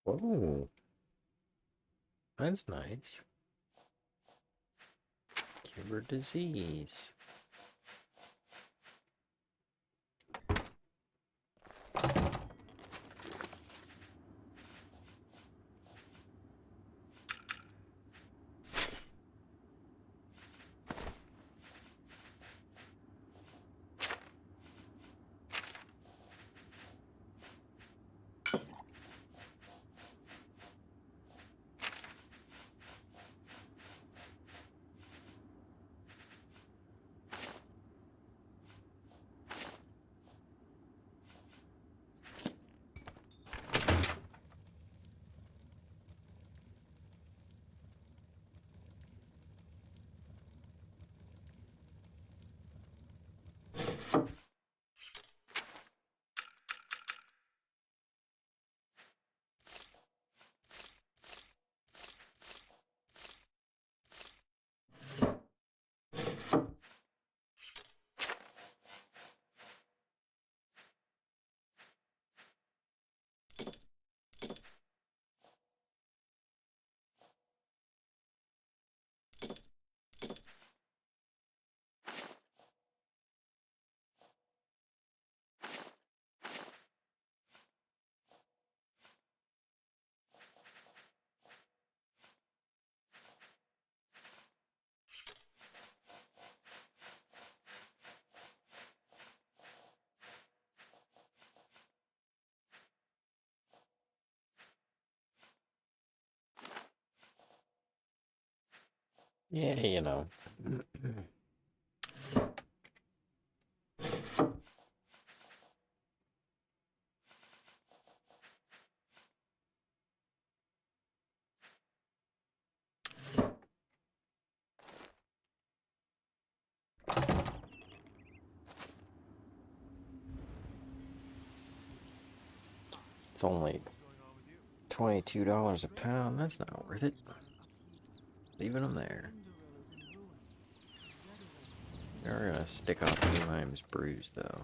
Oh. Whoa. That's nice. Cure disease. Yeah, you know. It's only $22 a pound. That's not worth it. Leaving them there. We're gonna stick off Homiez bruise though.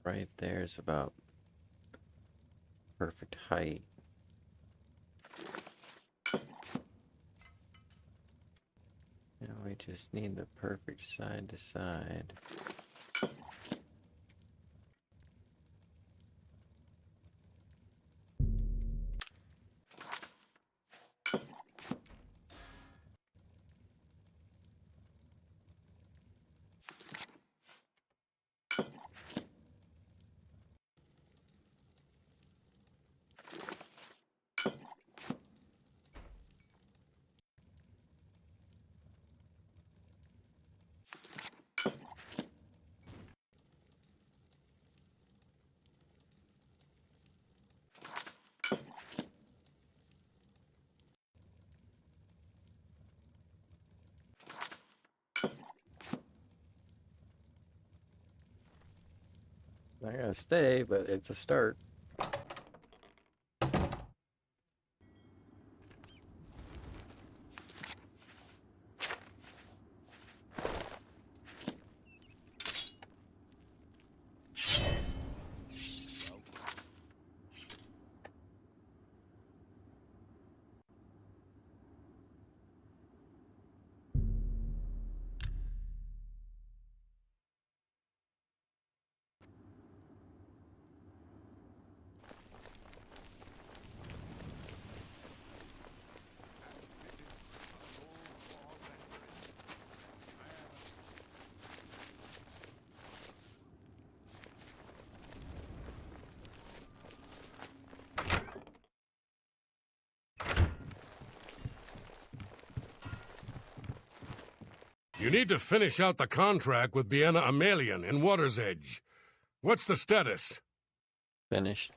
Right there's about perfect height. Now we just need the perfect side to side. Not gonna stay, but it's a start. You need to finish out the contract with Biena Amelian in Water's Edge. What's the status? Finished.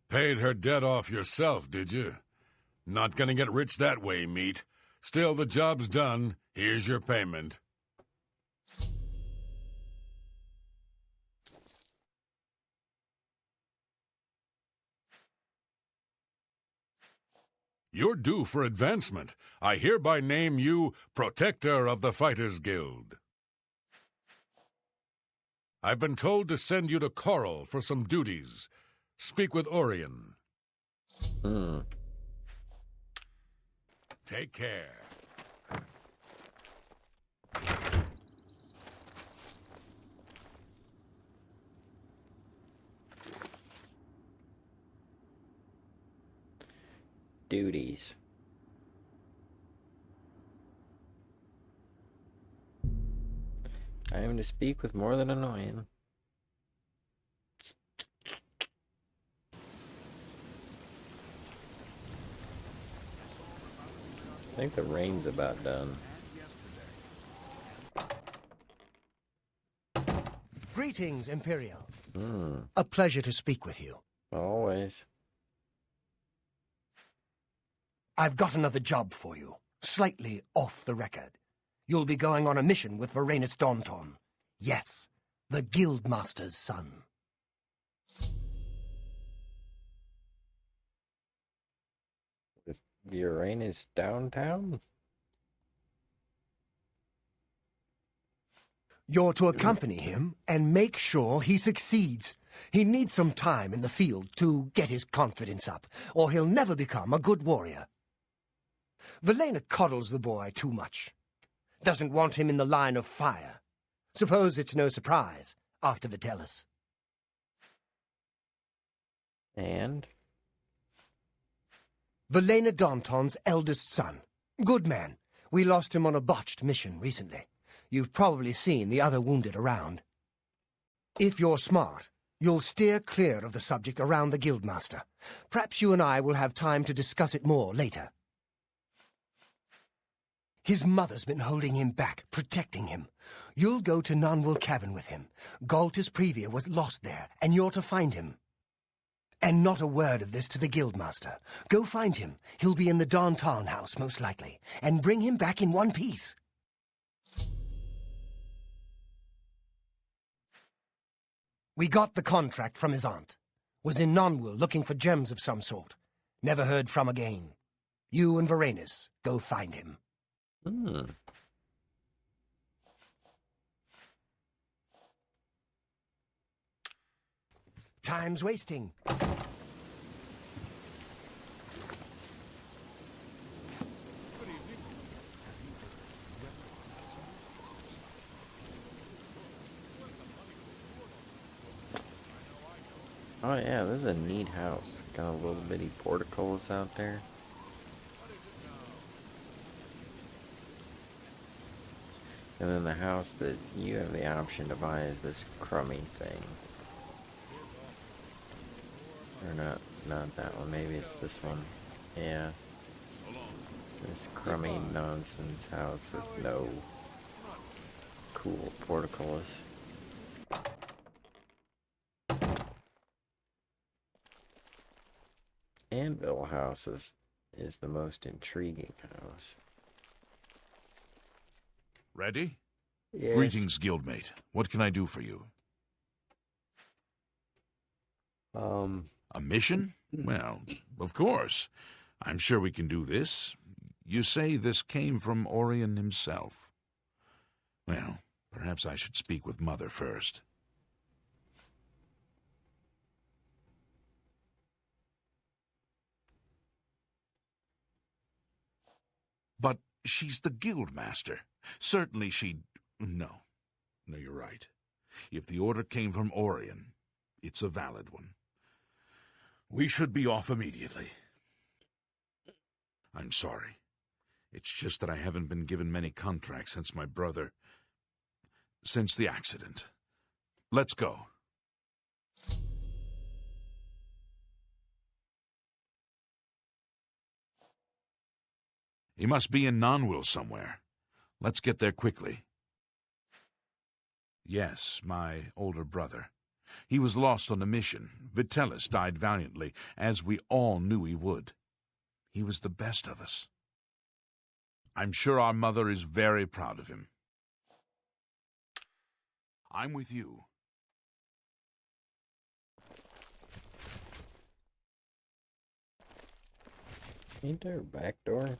Paid her debt off yourself, did you? Not gonna get rich that way, meat. Still, the job's done. Here's your payment. You're due for advancement. I hereby name you Protector of the Fighters Guild. I've been told to send you to Coral for some duties. Speak with Orion. Hmm. Take care. Duties. I am to speak with more than annoying. I think the rain's about done. Greetings, Imperial. Hmm. A pleasure to speak with you. Always. I've got another job for you, slightly off the record. You'll be going on a mission with Varanus Daunton. Yes, the Guildmaster's son. With Uranus downtown? You're to accompany him and make sure he succeeds. He needs some time in the field to get his confidence up, or he'll never become a good warrior. Velena coddles the boy too much. Doesn't want him in the line of fire. Suppose it's no surprise after Vitellis. And? Velena Daunton's eldest son. Good man. We lost him on a botched mission recently. You've probably seen the other wounded around. If you're smart, you'll steer clear of the subject around the Guildmaster. Perhaps you and I will have time to discuss it more later. His mother's been holding him back, protecting him. You'll go to Nonwil Cavern with him. Galtus Previa was lost there, and you're to find him. And not a word of this to the Guildmaster. Go find him. He'll be in the Daunton house, most likely. And bring him back in one piece. We got the contract from his aunt. Was in Nonwil looking for gems of some sort. Never heard from again. You and Varanus, go find him. Hmm. Time's wasting. Oh yeah, this is a neat house. Got a little bitty portcullis out there. And then the house that you have the option to buy is this crummy thing. Or not that one, maybe it's this one. Yeah. This crummy nonsense house with no cool portcullis. Anvil house is the most intriguing house. Ready? Yes. Greetings, guildmate. What can I do for you? A A mission? Well, of course. I'm sure we can do this. You say this came from Orion himself. Well, perhaps I should speak with Mother first. But she's the Guildmaster. Certainly she'd... No, you're right. If the order came from Orion, it's a valid one. We should be off immediately. I'm sorry. It's just that I haven't been given many contracts since my brother... since the accident. Let's go. He must be in Nonwil somewhere. Let's get there quickly. Yes, my older brother. He was lost on a mission. Vitellis died valiantly, as we all knew he would. He was the best of us. I'm sure our mother is very proud of him. I'm with you. Ain't there a back door?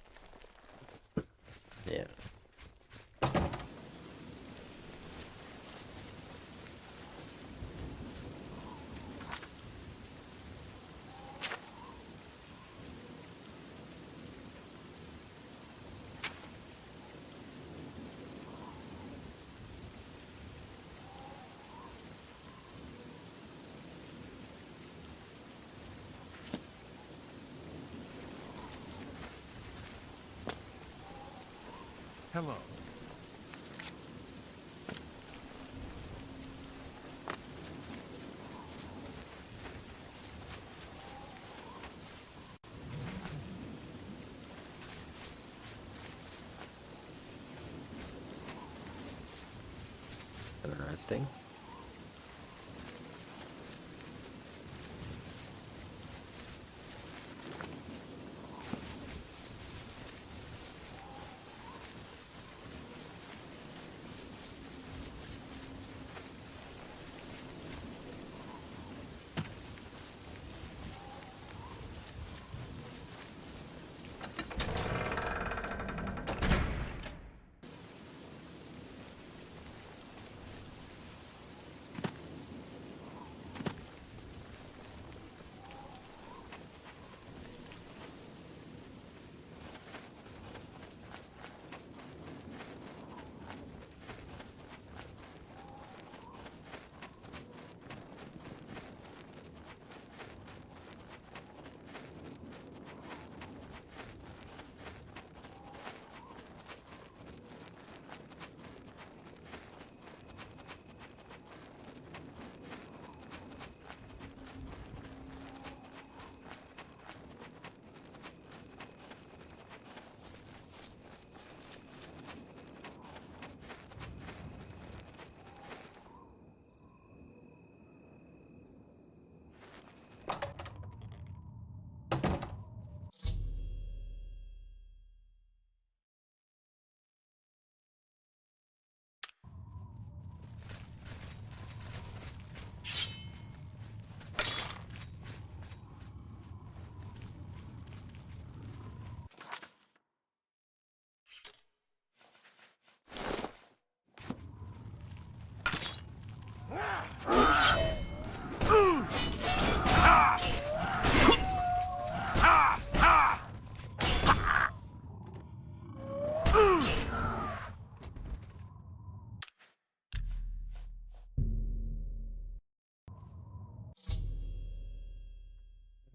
Yeah. Hello. Interesting.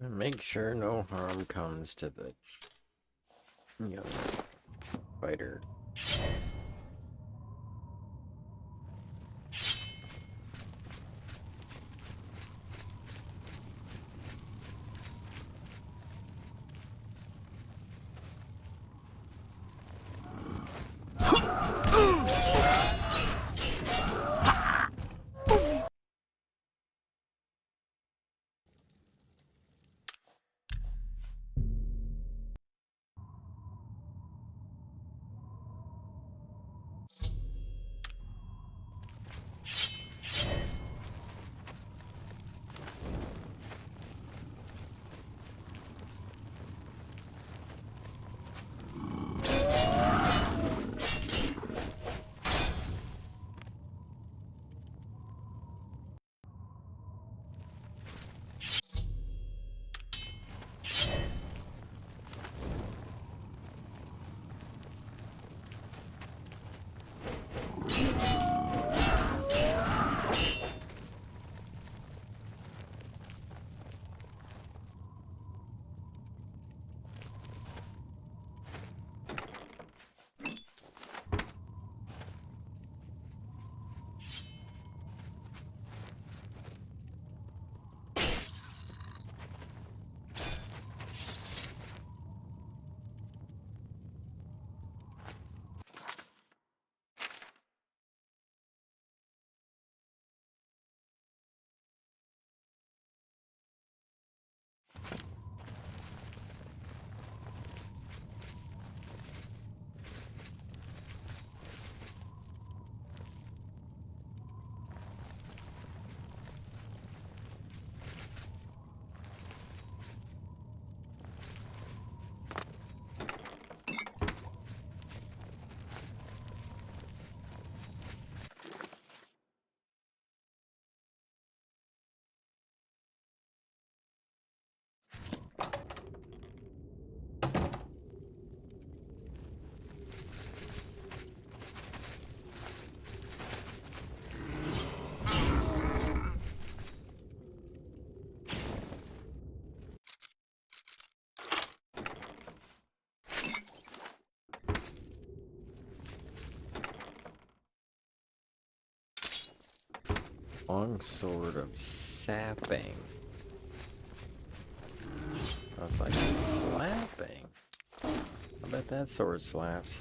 Make sure no harm comes to the young fighter. Long sword of sapping. I was like, slapping? I bet that sword slaps.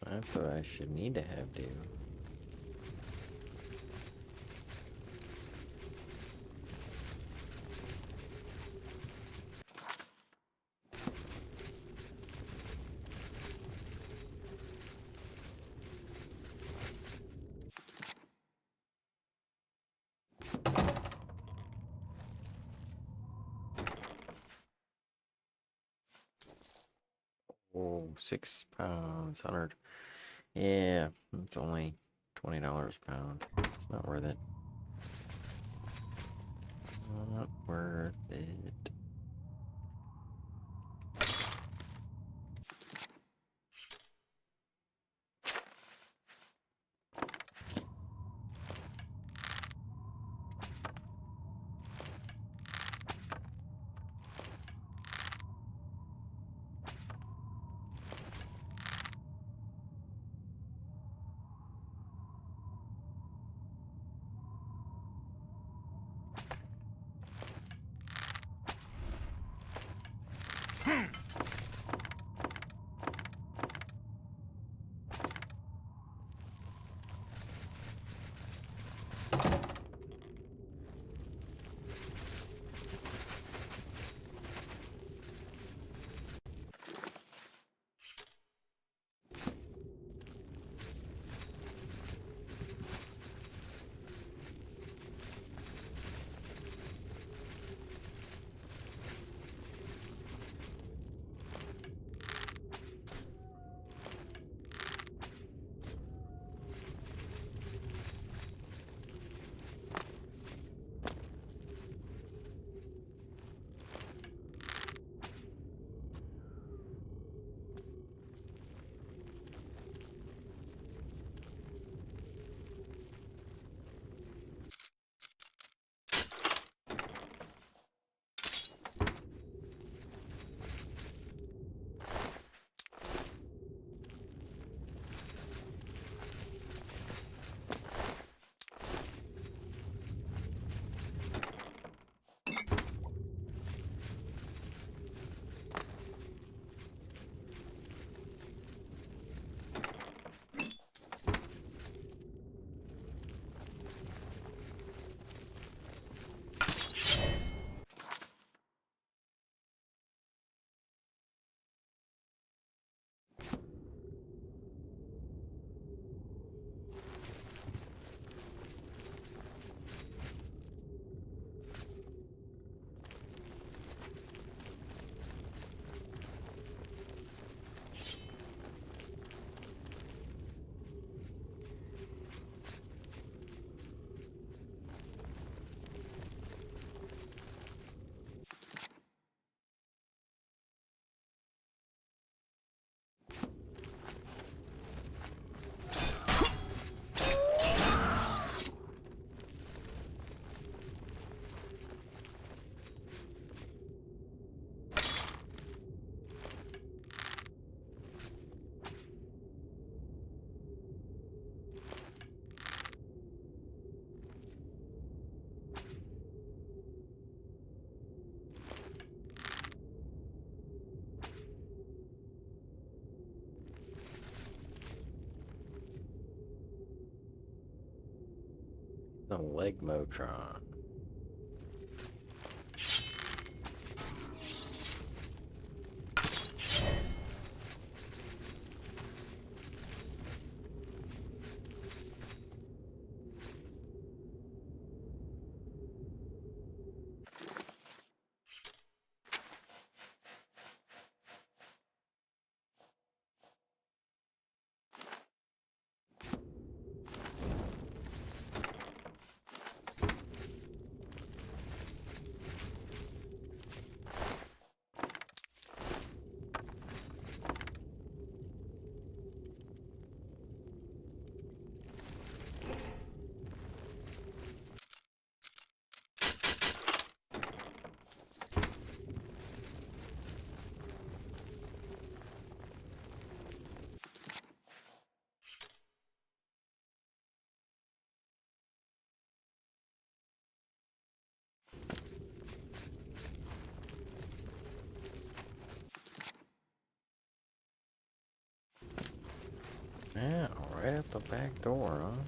That's what I should need to have do. Oh, 6 pounds, 100. Yeah, it's only $20 a pound. It's not worth it. Not worth it. The leg Motron. out the back door, huh?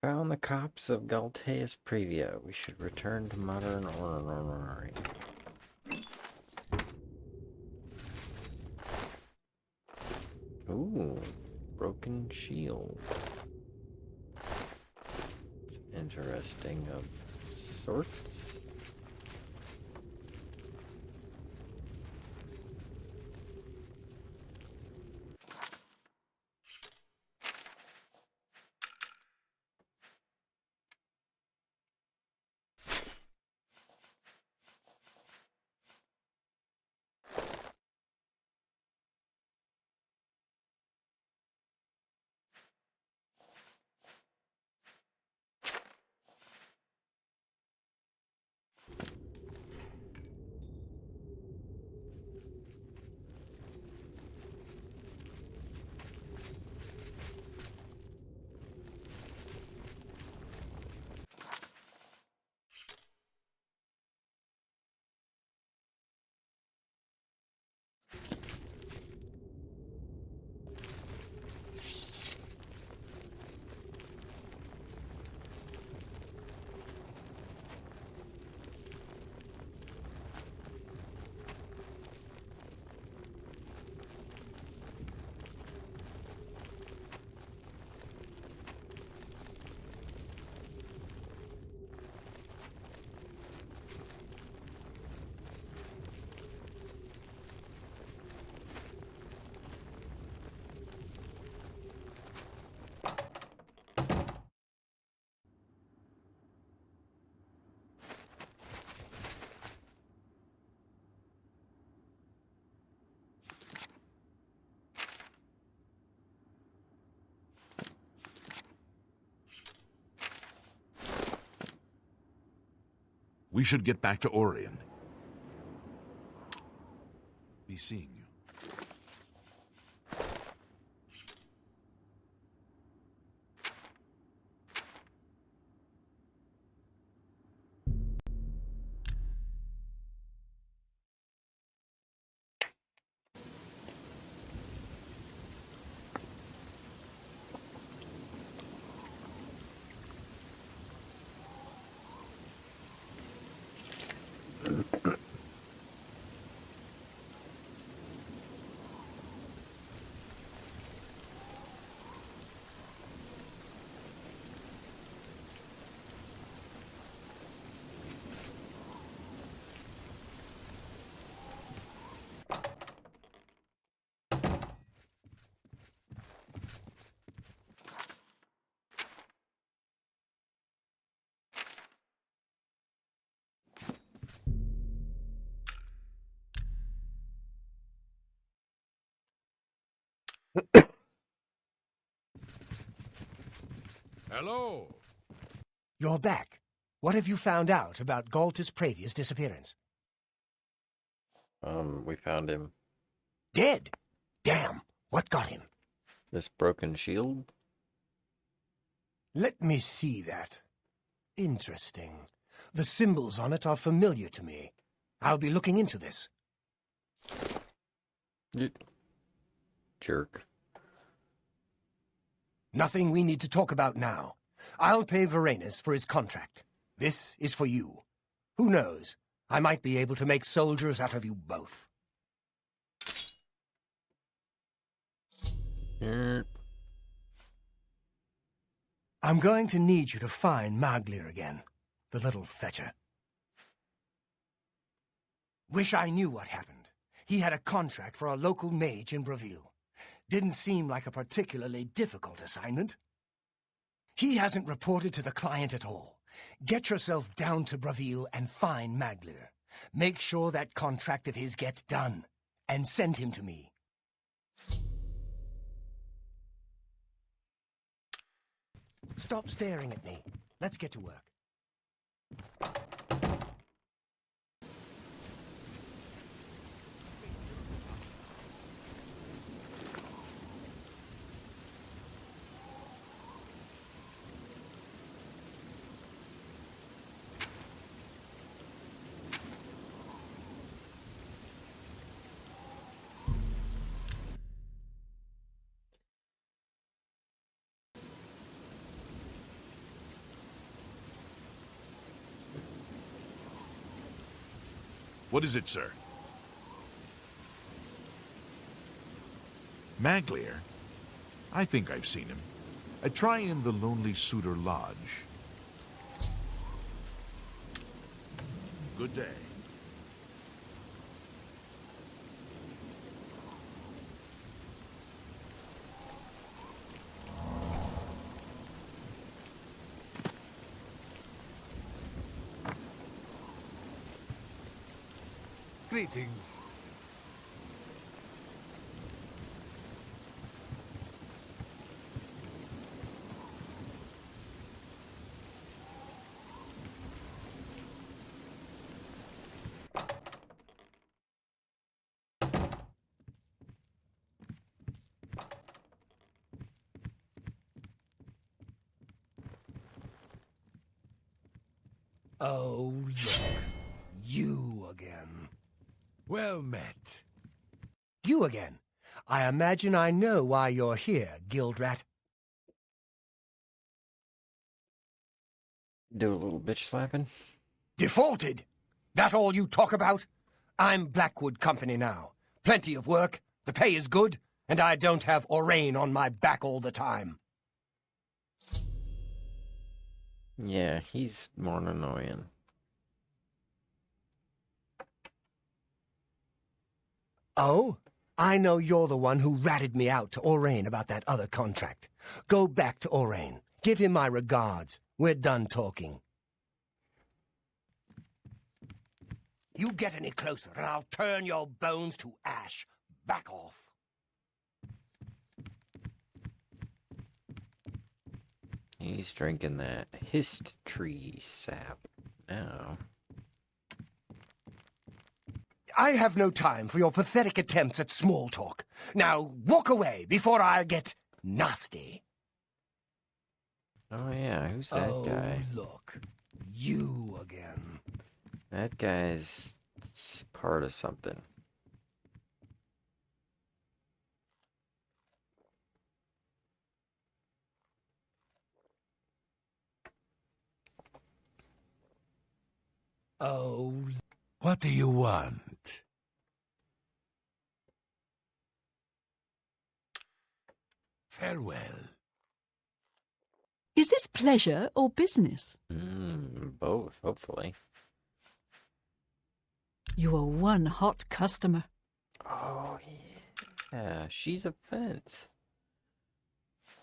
Found the cops of Galteus Previa. We should return to modern orrery. Ooh, broken shield. It's interesting of sorts. We should get back to Orion. Be seeing you. Hello. You're back. What have you found out about Galteus Pravia's disappearance? We found him. Dead? Damn. What got him? This broken shield? Let me see that. Interesting. The symbols on it are familiar to me. I'll be looking into this. You jerk. Nothing we need to talk about now. I'll pay Varanus for his contract. This is for you. Who knows? I might be able to make soldiers out of you both. I'm going to need you to find Maglir again, the little fetcher. Wish I knew what happened. He had a contract for a local mage in Breville. Didn't seem like a particularly difficult assignment. He hasn't reported to the client at all. Get yourself down to Breville and find Maglir. Make sure that contract of his gets done, and send him to me. Stop staring at me. Let's get to work. What is it, sir? Maglir? I think I've seen him. Try in the Lonely Suitor Lodge. Good day. Greetings. Oh, look. You again. Well met. You again. I imagine I know why you're here, Guildrat. Do a little bitch slapping? Defaulted? That all you talk about? I'm Blackwood Company now. Plenty of work, the pay is good, and I don't have Orain on my back all the time. Yeah, he's more annoying. Oh? I know you're the one who ratted me out to Orain about that other contract. Go back to Orain. Give him my regards. We're done talking. You get any closer and I'll turn your bones to ash. Back off. He's drinking that hist tree sap now. I have no time for your pathetic attempts at small talk. Now, walk away before I get nasty. Oh yeah, who's that guy? Look. You again. That guy's part of something. Oh, What do you want? Farewell. Is this pleasure or business? Both, hopefully. You are one hot customer. Oh, yeah. She's a fence.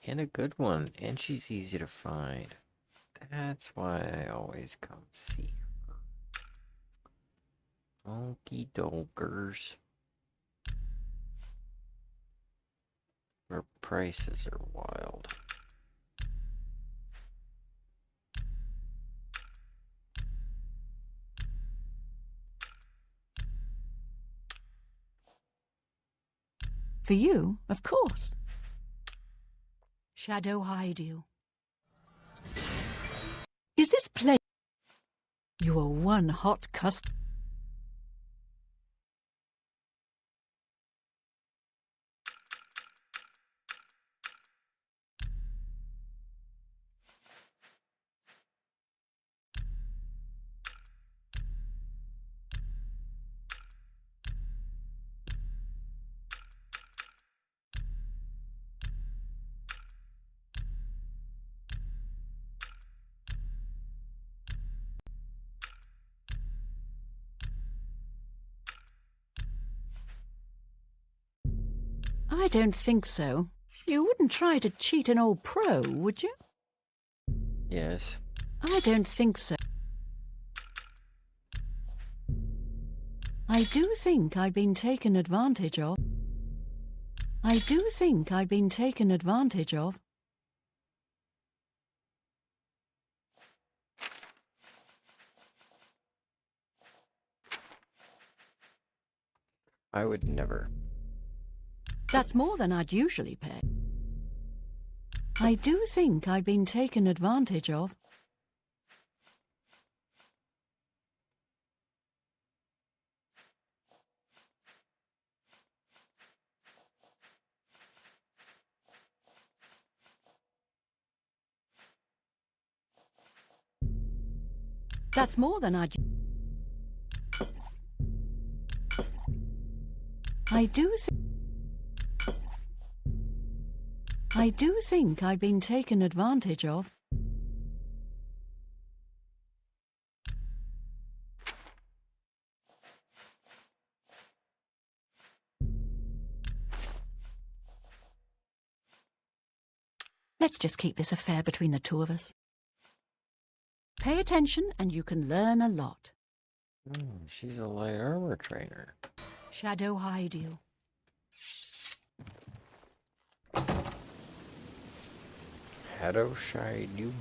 And a good one. And she's easy to find. That's why I always come see her. Okie dokers. Her prices are wild. For you, of course. Shadow hide you. Is this pleasure? You are one hot customer. I don't think so. You wouldn't try to cheat an old pro, would you? Yes. I don't think so. I do think I've been taken advantage of. I do think I've been taken advantage of. I would never. That's more than I'd usually pay. I do think I've been taken advantage of. That's more than I'd... I do think I've been taken advantage of. Let's just keep this affair between the two of us. Pay attention and you can learn a lot. She's a light armor trainer. Shadow hide you. Shadow shide you.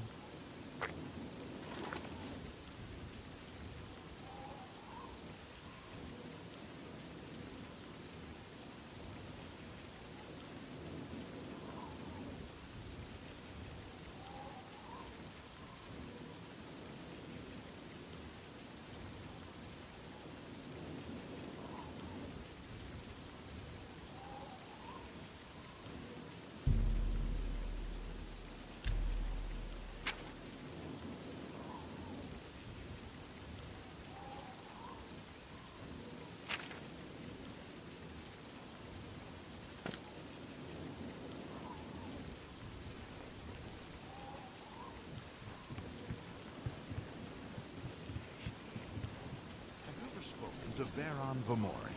Spoken to Veron Vomori.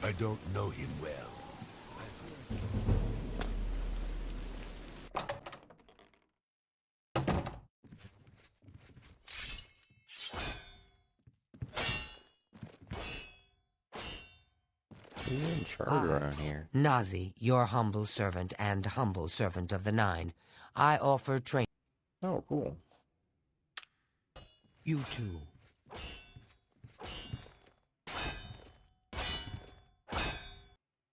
I don't know him well. Who's in charge around here? Nazi, your humble servant and humble servant of the Nine. I offer training. Oh, cool. You too.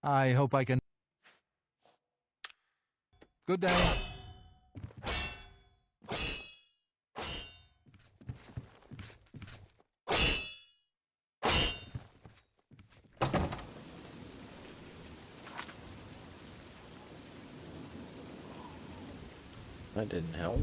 I hope I can... Good day. That didn't help.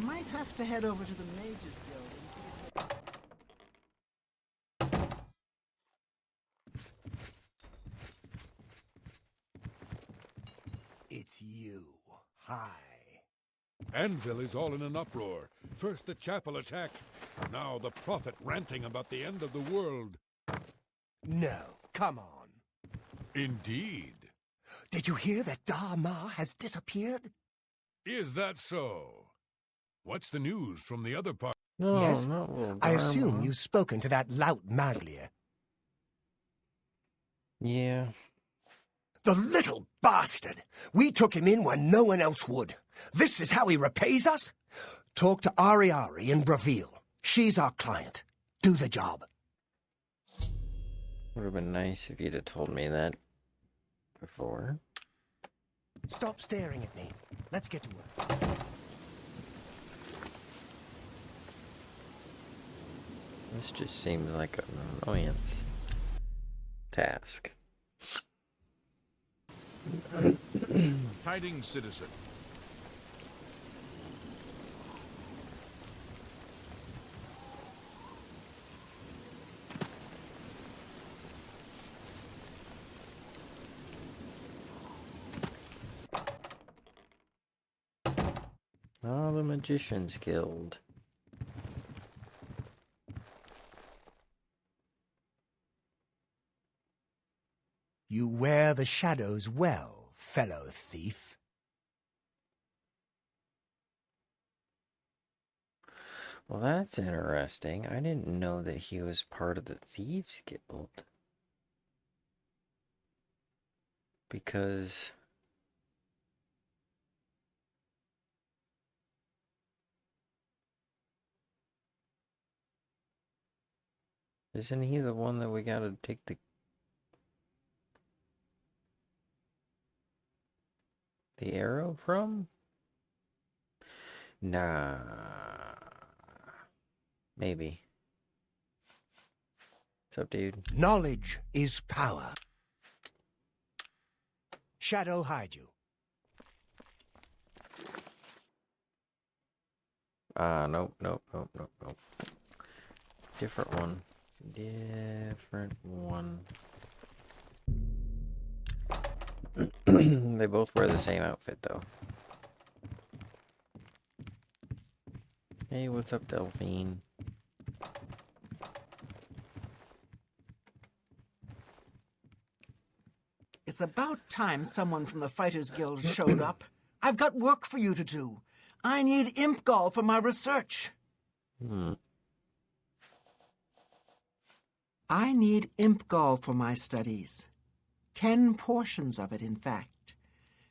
Might have to head over to the Mages Guild and see if they... It's you. Hi. Anvil is all in an uproar. First the chapel attacked, now the prophet ranting about the end of the world. No, come on. Indeed. Did you hear that Dharma has disappeared? Is that so? What's the news from the other part? No, Yes. no, I assume Dharma. you've spoken to that lout Maglia. Yeah. The little bastard! We took him in when no one else would. This is how he repays us? Talk to Ariari in Bravil. She's our client. Do the job. Would have been nice if you'd have told me that before. Stop staring at me. Let's get to work. This just seems like an annoyance task. Hiding citizen. Magician's Guild. You wear the shadows well, fellow thief. Well, that's interesting. I didn't know that he was part of the Thieves Guild. Because... isn't he the one that we gotta take the arrow from? Nah. Maybe. What's up, dude? Knowledge is power. Shadow hide you. Nope. Different one. They both wear the same outfit, though. Hey, what's up, Delphine? It's about time someone from the Fighters Guild showed up. I've got work for you to do. I need imp gall for my research. I need imp gall for my studies. 10 portions of it, in fact.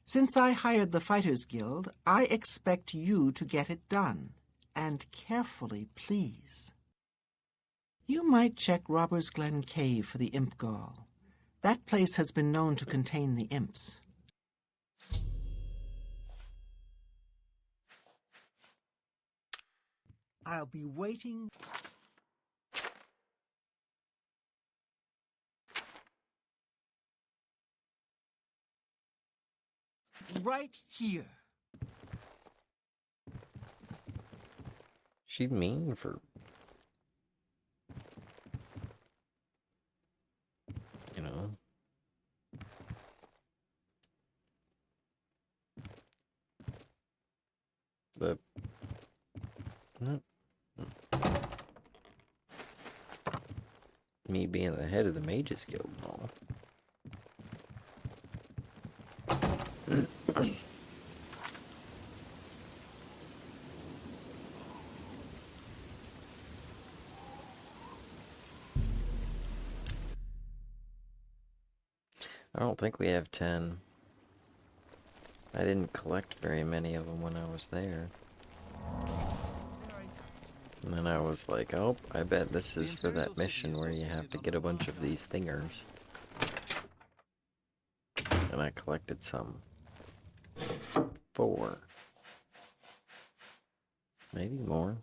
Since I hired the Fighters Guild, I expect you to get it done. And carefully, please. You might check Robbers Glen Cave for the imp gall. That place has been known to contain the imps. I'll be waiting. Right here. She's mean for... you know... the... me being the head of the Mages Guild and all. I don't think we have 10. I didn't collect very many of them when I was there. And then I was like, oh, I bet this is for that mission where you have to get a bunch of these thingers. And I collected some. 4. Maybe more.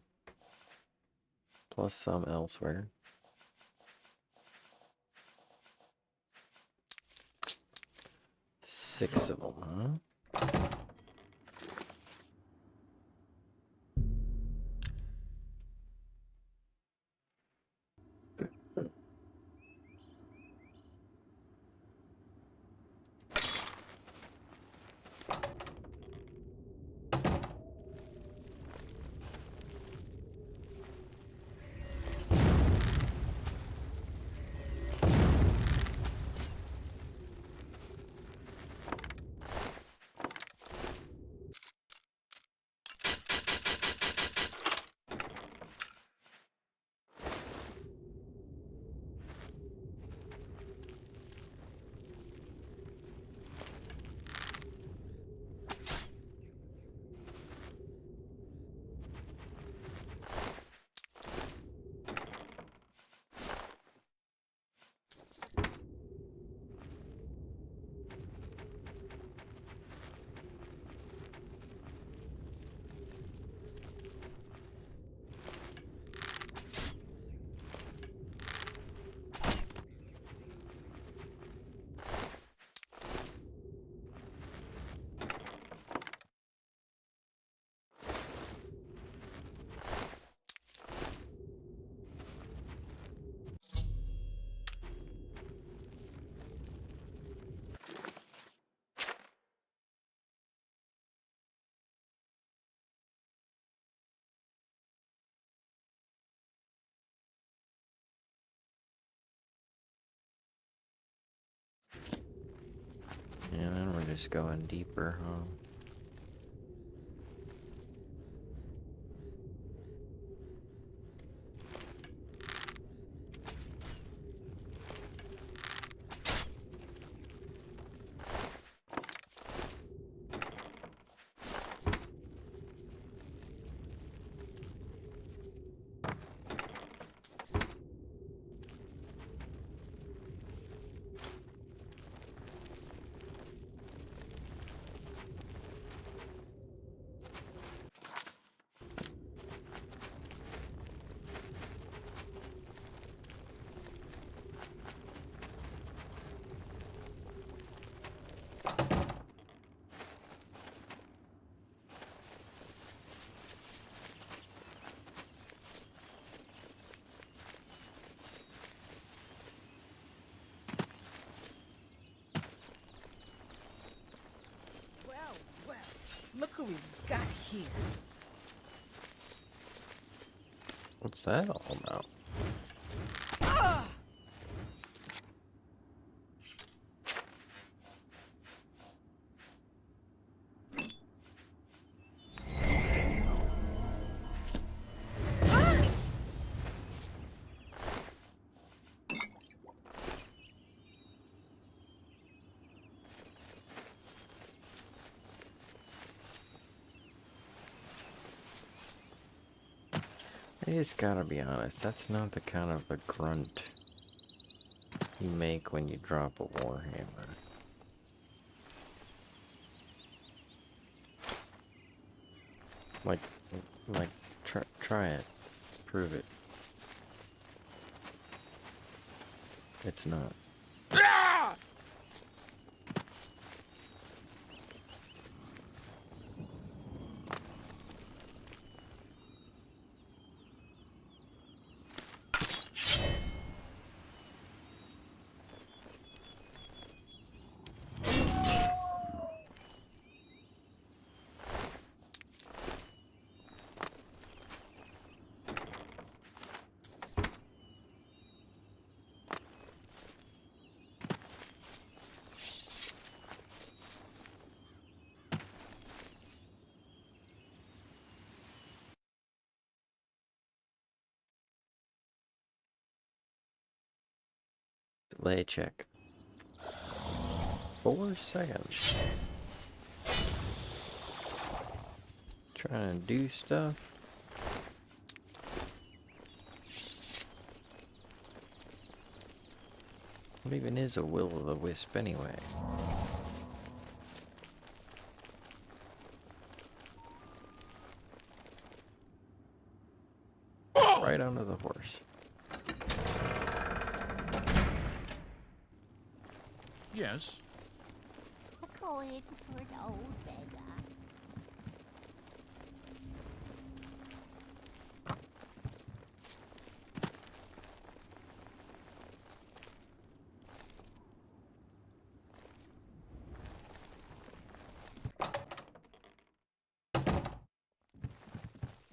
Plus some elsewhere. Six of them, huh? And then we're just going deeper, huh? Well, look who we've got here. What's that all about? I just gotta be honest, that's not the kind of a grunt you make when you drop a warhammer. Like, try it. Prove it. It's not. Delay check. 4 seconds. Trying to do stuff. What even is a will-o'-the-wisp anyway? Right onto the horse. Yes. We're going for the old beggar.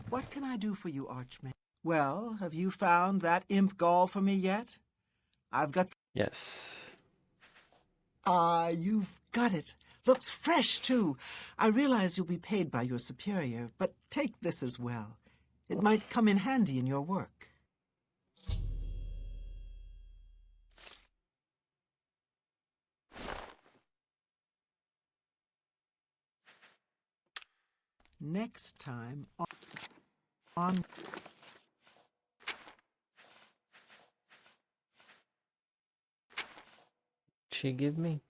What can I do for you, Archmage? Well, have you found that imp gall for me yet? I've got... Yes. Ah, you've got it. Looks fresh, too. I realize you'll be paid by your superior, but take this as well. It might come in handy in your work. Next time on... She give me?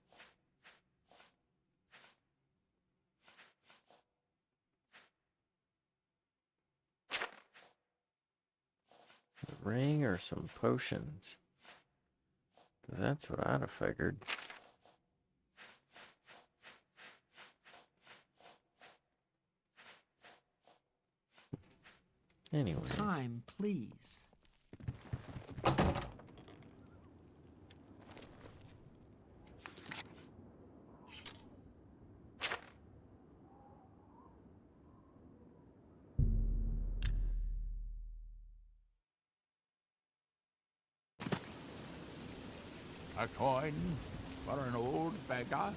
A ring or some potions? 'Cause that's what I'd have figured. Anyways. Time, please. A coin for an old beggar?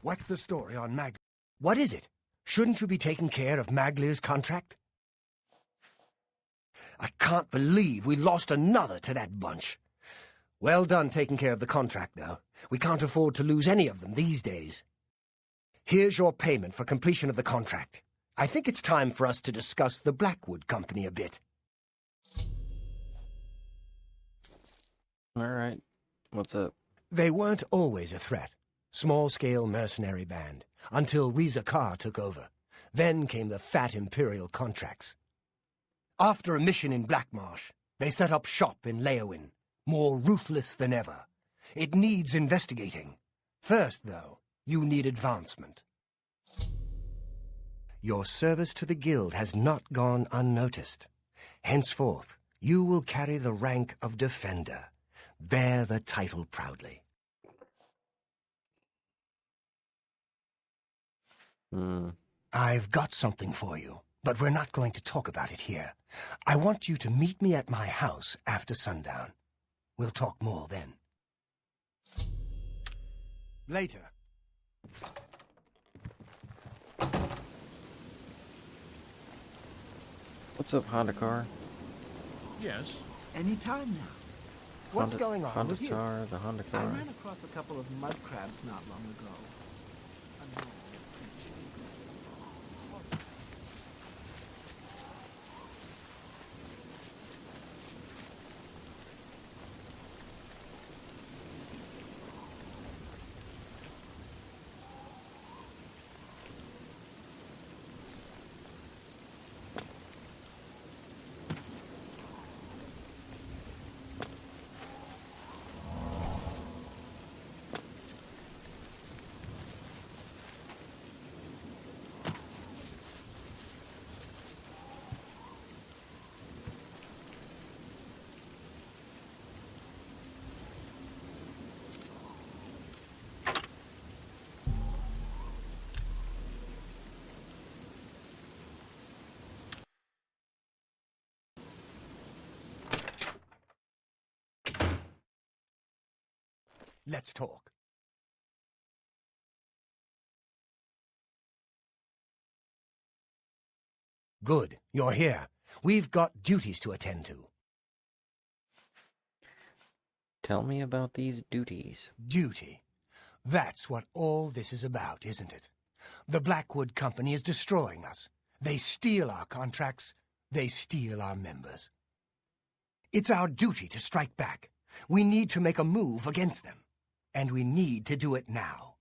What's the story on Mag... What is it? Shouldn't you be taking care of Maglir's contract? I can't believe we lost another to that bunch. Well done taking care of the contract, though. We can't afford to lose any of them these days. Here's your payment for completion of the contract. I think it's time for us to discuss the Blackwood Company a bit. All right. What's up? They weren't always a threat. Small-scale mercenary band, until Reza Kar took over. Then came the fat Imperial contracts. After a mission in Blackmarsh, they set up shop in Leowin, more ruthless than ever. It needs investigating. First, though, you need advancement. Your service to the Guild has not gone unnoticed. Henceforth, you will carry the rank of Defender. Bear the title proudly. I've got something for you, but we're not going to talk about it here. I want you to meet me at my house after sundown. We'll talk more then. Later. What's up, Honda car? Yes. Any time now. What's Honda, going on Honda with you? Star, the Honda car. I ran across a couple of mud crabs not long ago. Let's talk. Good, you're here. We've got duties to attend to. Tell me about these duties. Duty. That's what all this is about, isn't it? The Blackwood Company is destroying us. They steal our contracts. They steal our members. It's our duty to strike back. We need to make a move against them. And we need to do it now.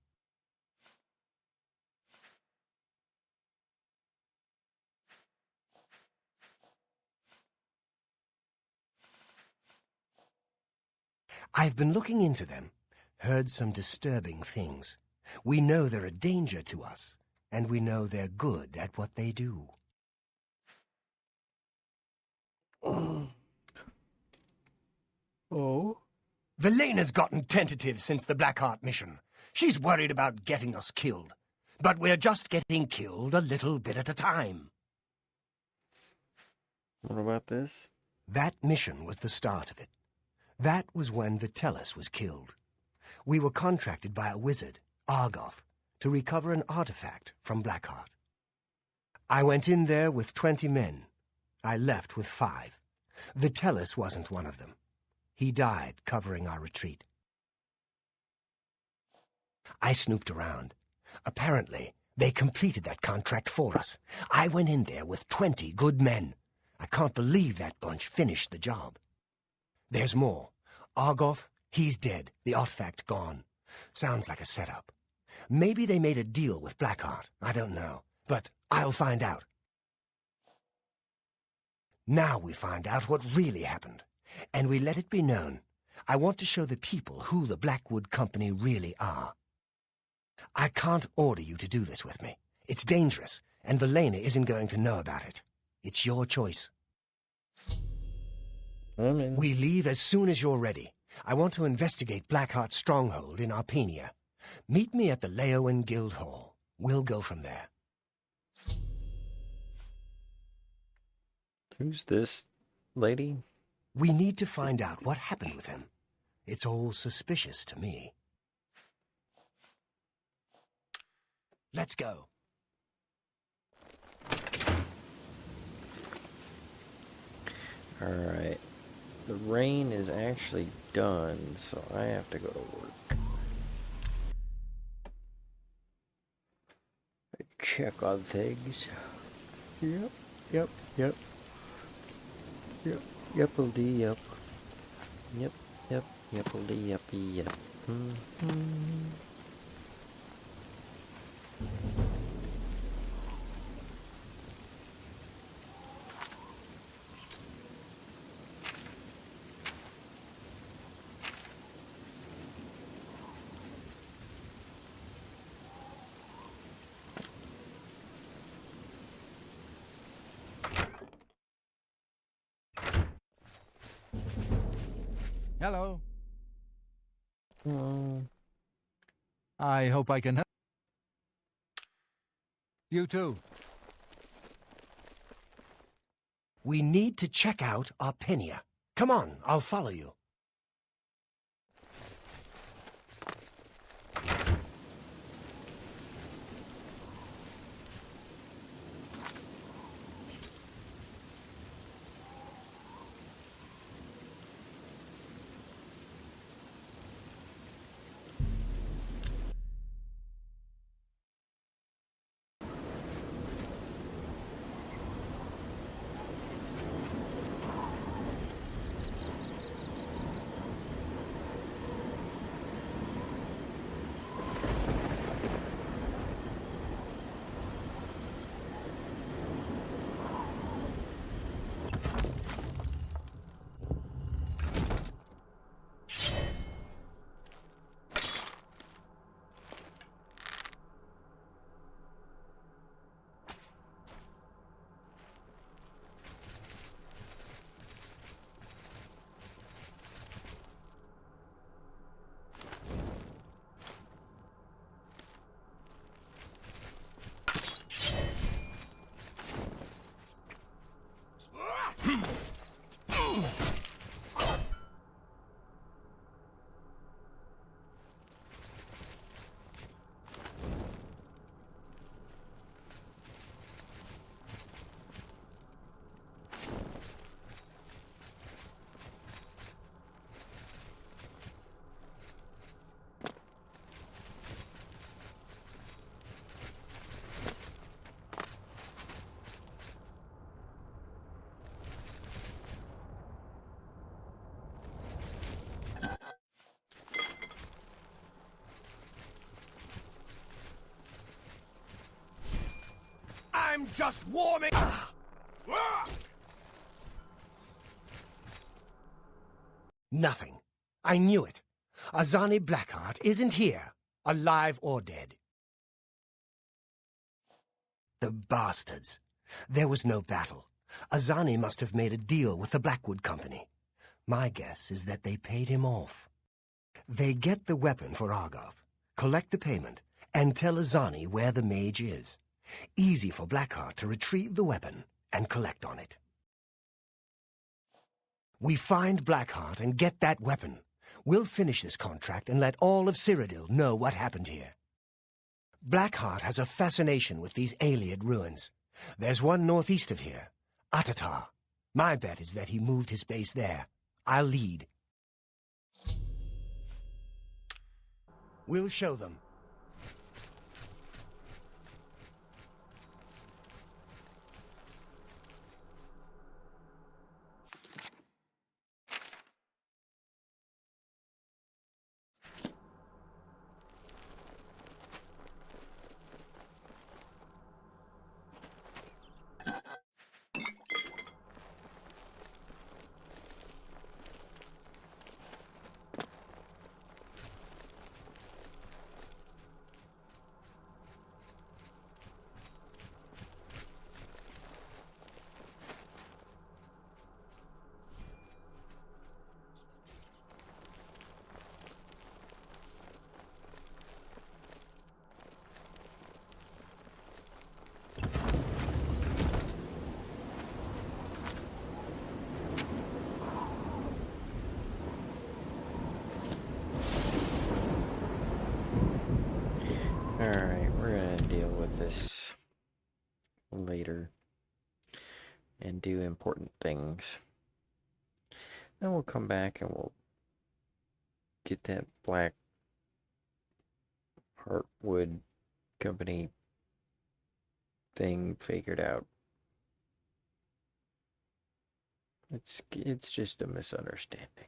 I've been looking into them, heard some disturbing things. We know they're a danger to us, and we know they're good at what they do. Oh? Velena's gotten tentative since the Blackheart mission. She's worried about getting us killed. But we're just getting killed a little bit at a time. What about this? That mission was the start of it. That was when Vercauteren was killed. We were contracted by a wizard, Argoth, to recover an artifact from Blackheart. I went in there with 20 men. I left with 5. Vercauteren wasn't one of them. He died covering our retreat. I snooped around. Apparently, they completed that contract for us. I went in there with 20 good men. I can't believe that bunch finished the job. There's more. Argoth, he's dead. The artifact gone. Sounds like a setup. Maybe they made a deal with Blackheart. I don't know. But I'll find out. Now we find out what really happened. And we let it be known. I want to show the people who the Blackwood Company really are. I can't order you to do this with me. It's dangerous, and Velena isn't going to know about it. It's your choice. We leave as soon as you're ready. I want to investigate Blackheart's stronghold in Arpenia. Meet me at the Leowin Guild Hall. We'll go from there. Who's this lady? We need to find out what happened with him. It's all suspicious to me. Let's go. Alright. The rain is actually done, so I have to go to work. Check on things. Yep. Yuppity yup. Yuppity yuppy yup. Hello. Hello. I hope I can help. You too. We need to check out Arpenia. Come on, I'll follow you. I'm just warming. Nothing. I knew it. Azani Blackheart isn't here, alive or dead. The bastards. There was no battle. Azani must have made a deal with the Blackwood Company. My guess is that they paid him off. They get the weapon for Argoth, collect the payment, and tell Azani where the mage is. Easy for Blackheart to retrieve the weapon and collect on it. We find Blackheart and get that weapon. We'll finish this contract and let all of Cyrodiil know what happened here. Blackheart has a fascination with these Ayleid ruins. There's one northeast of here, Atatar. My bet is that he moved his base there. I'll lead. We'll show them. this later and do important things. Then we'll come back and we'll get that Black Heartwood Company thing figured out. It's just a misunderstanding.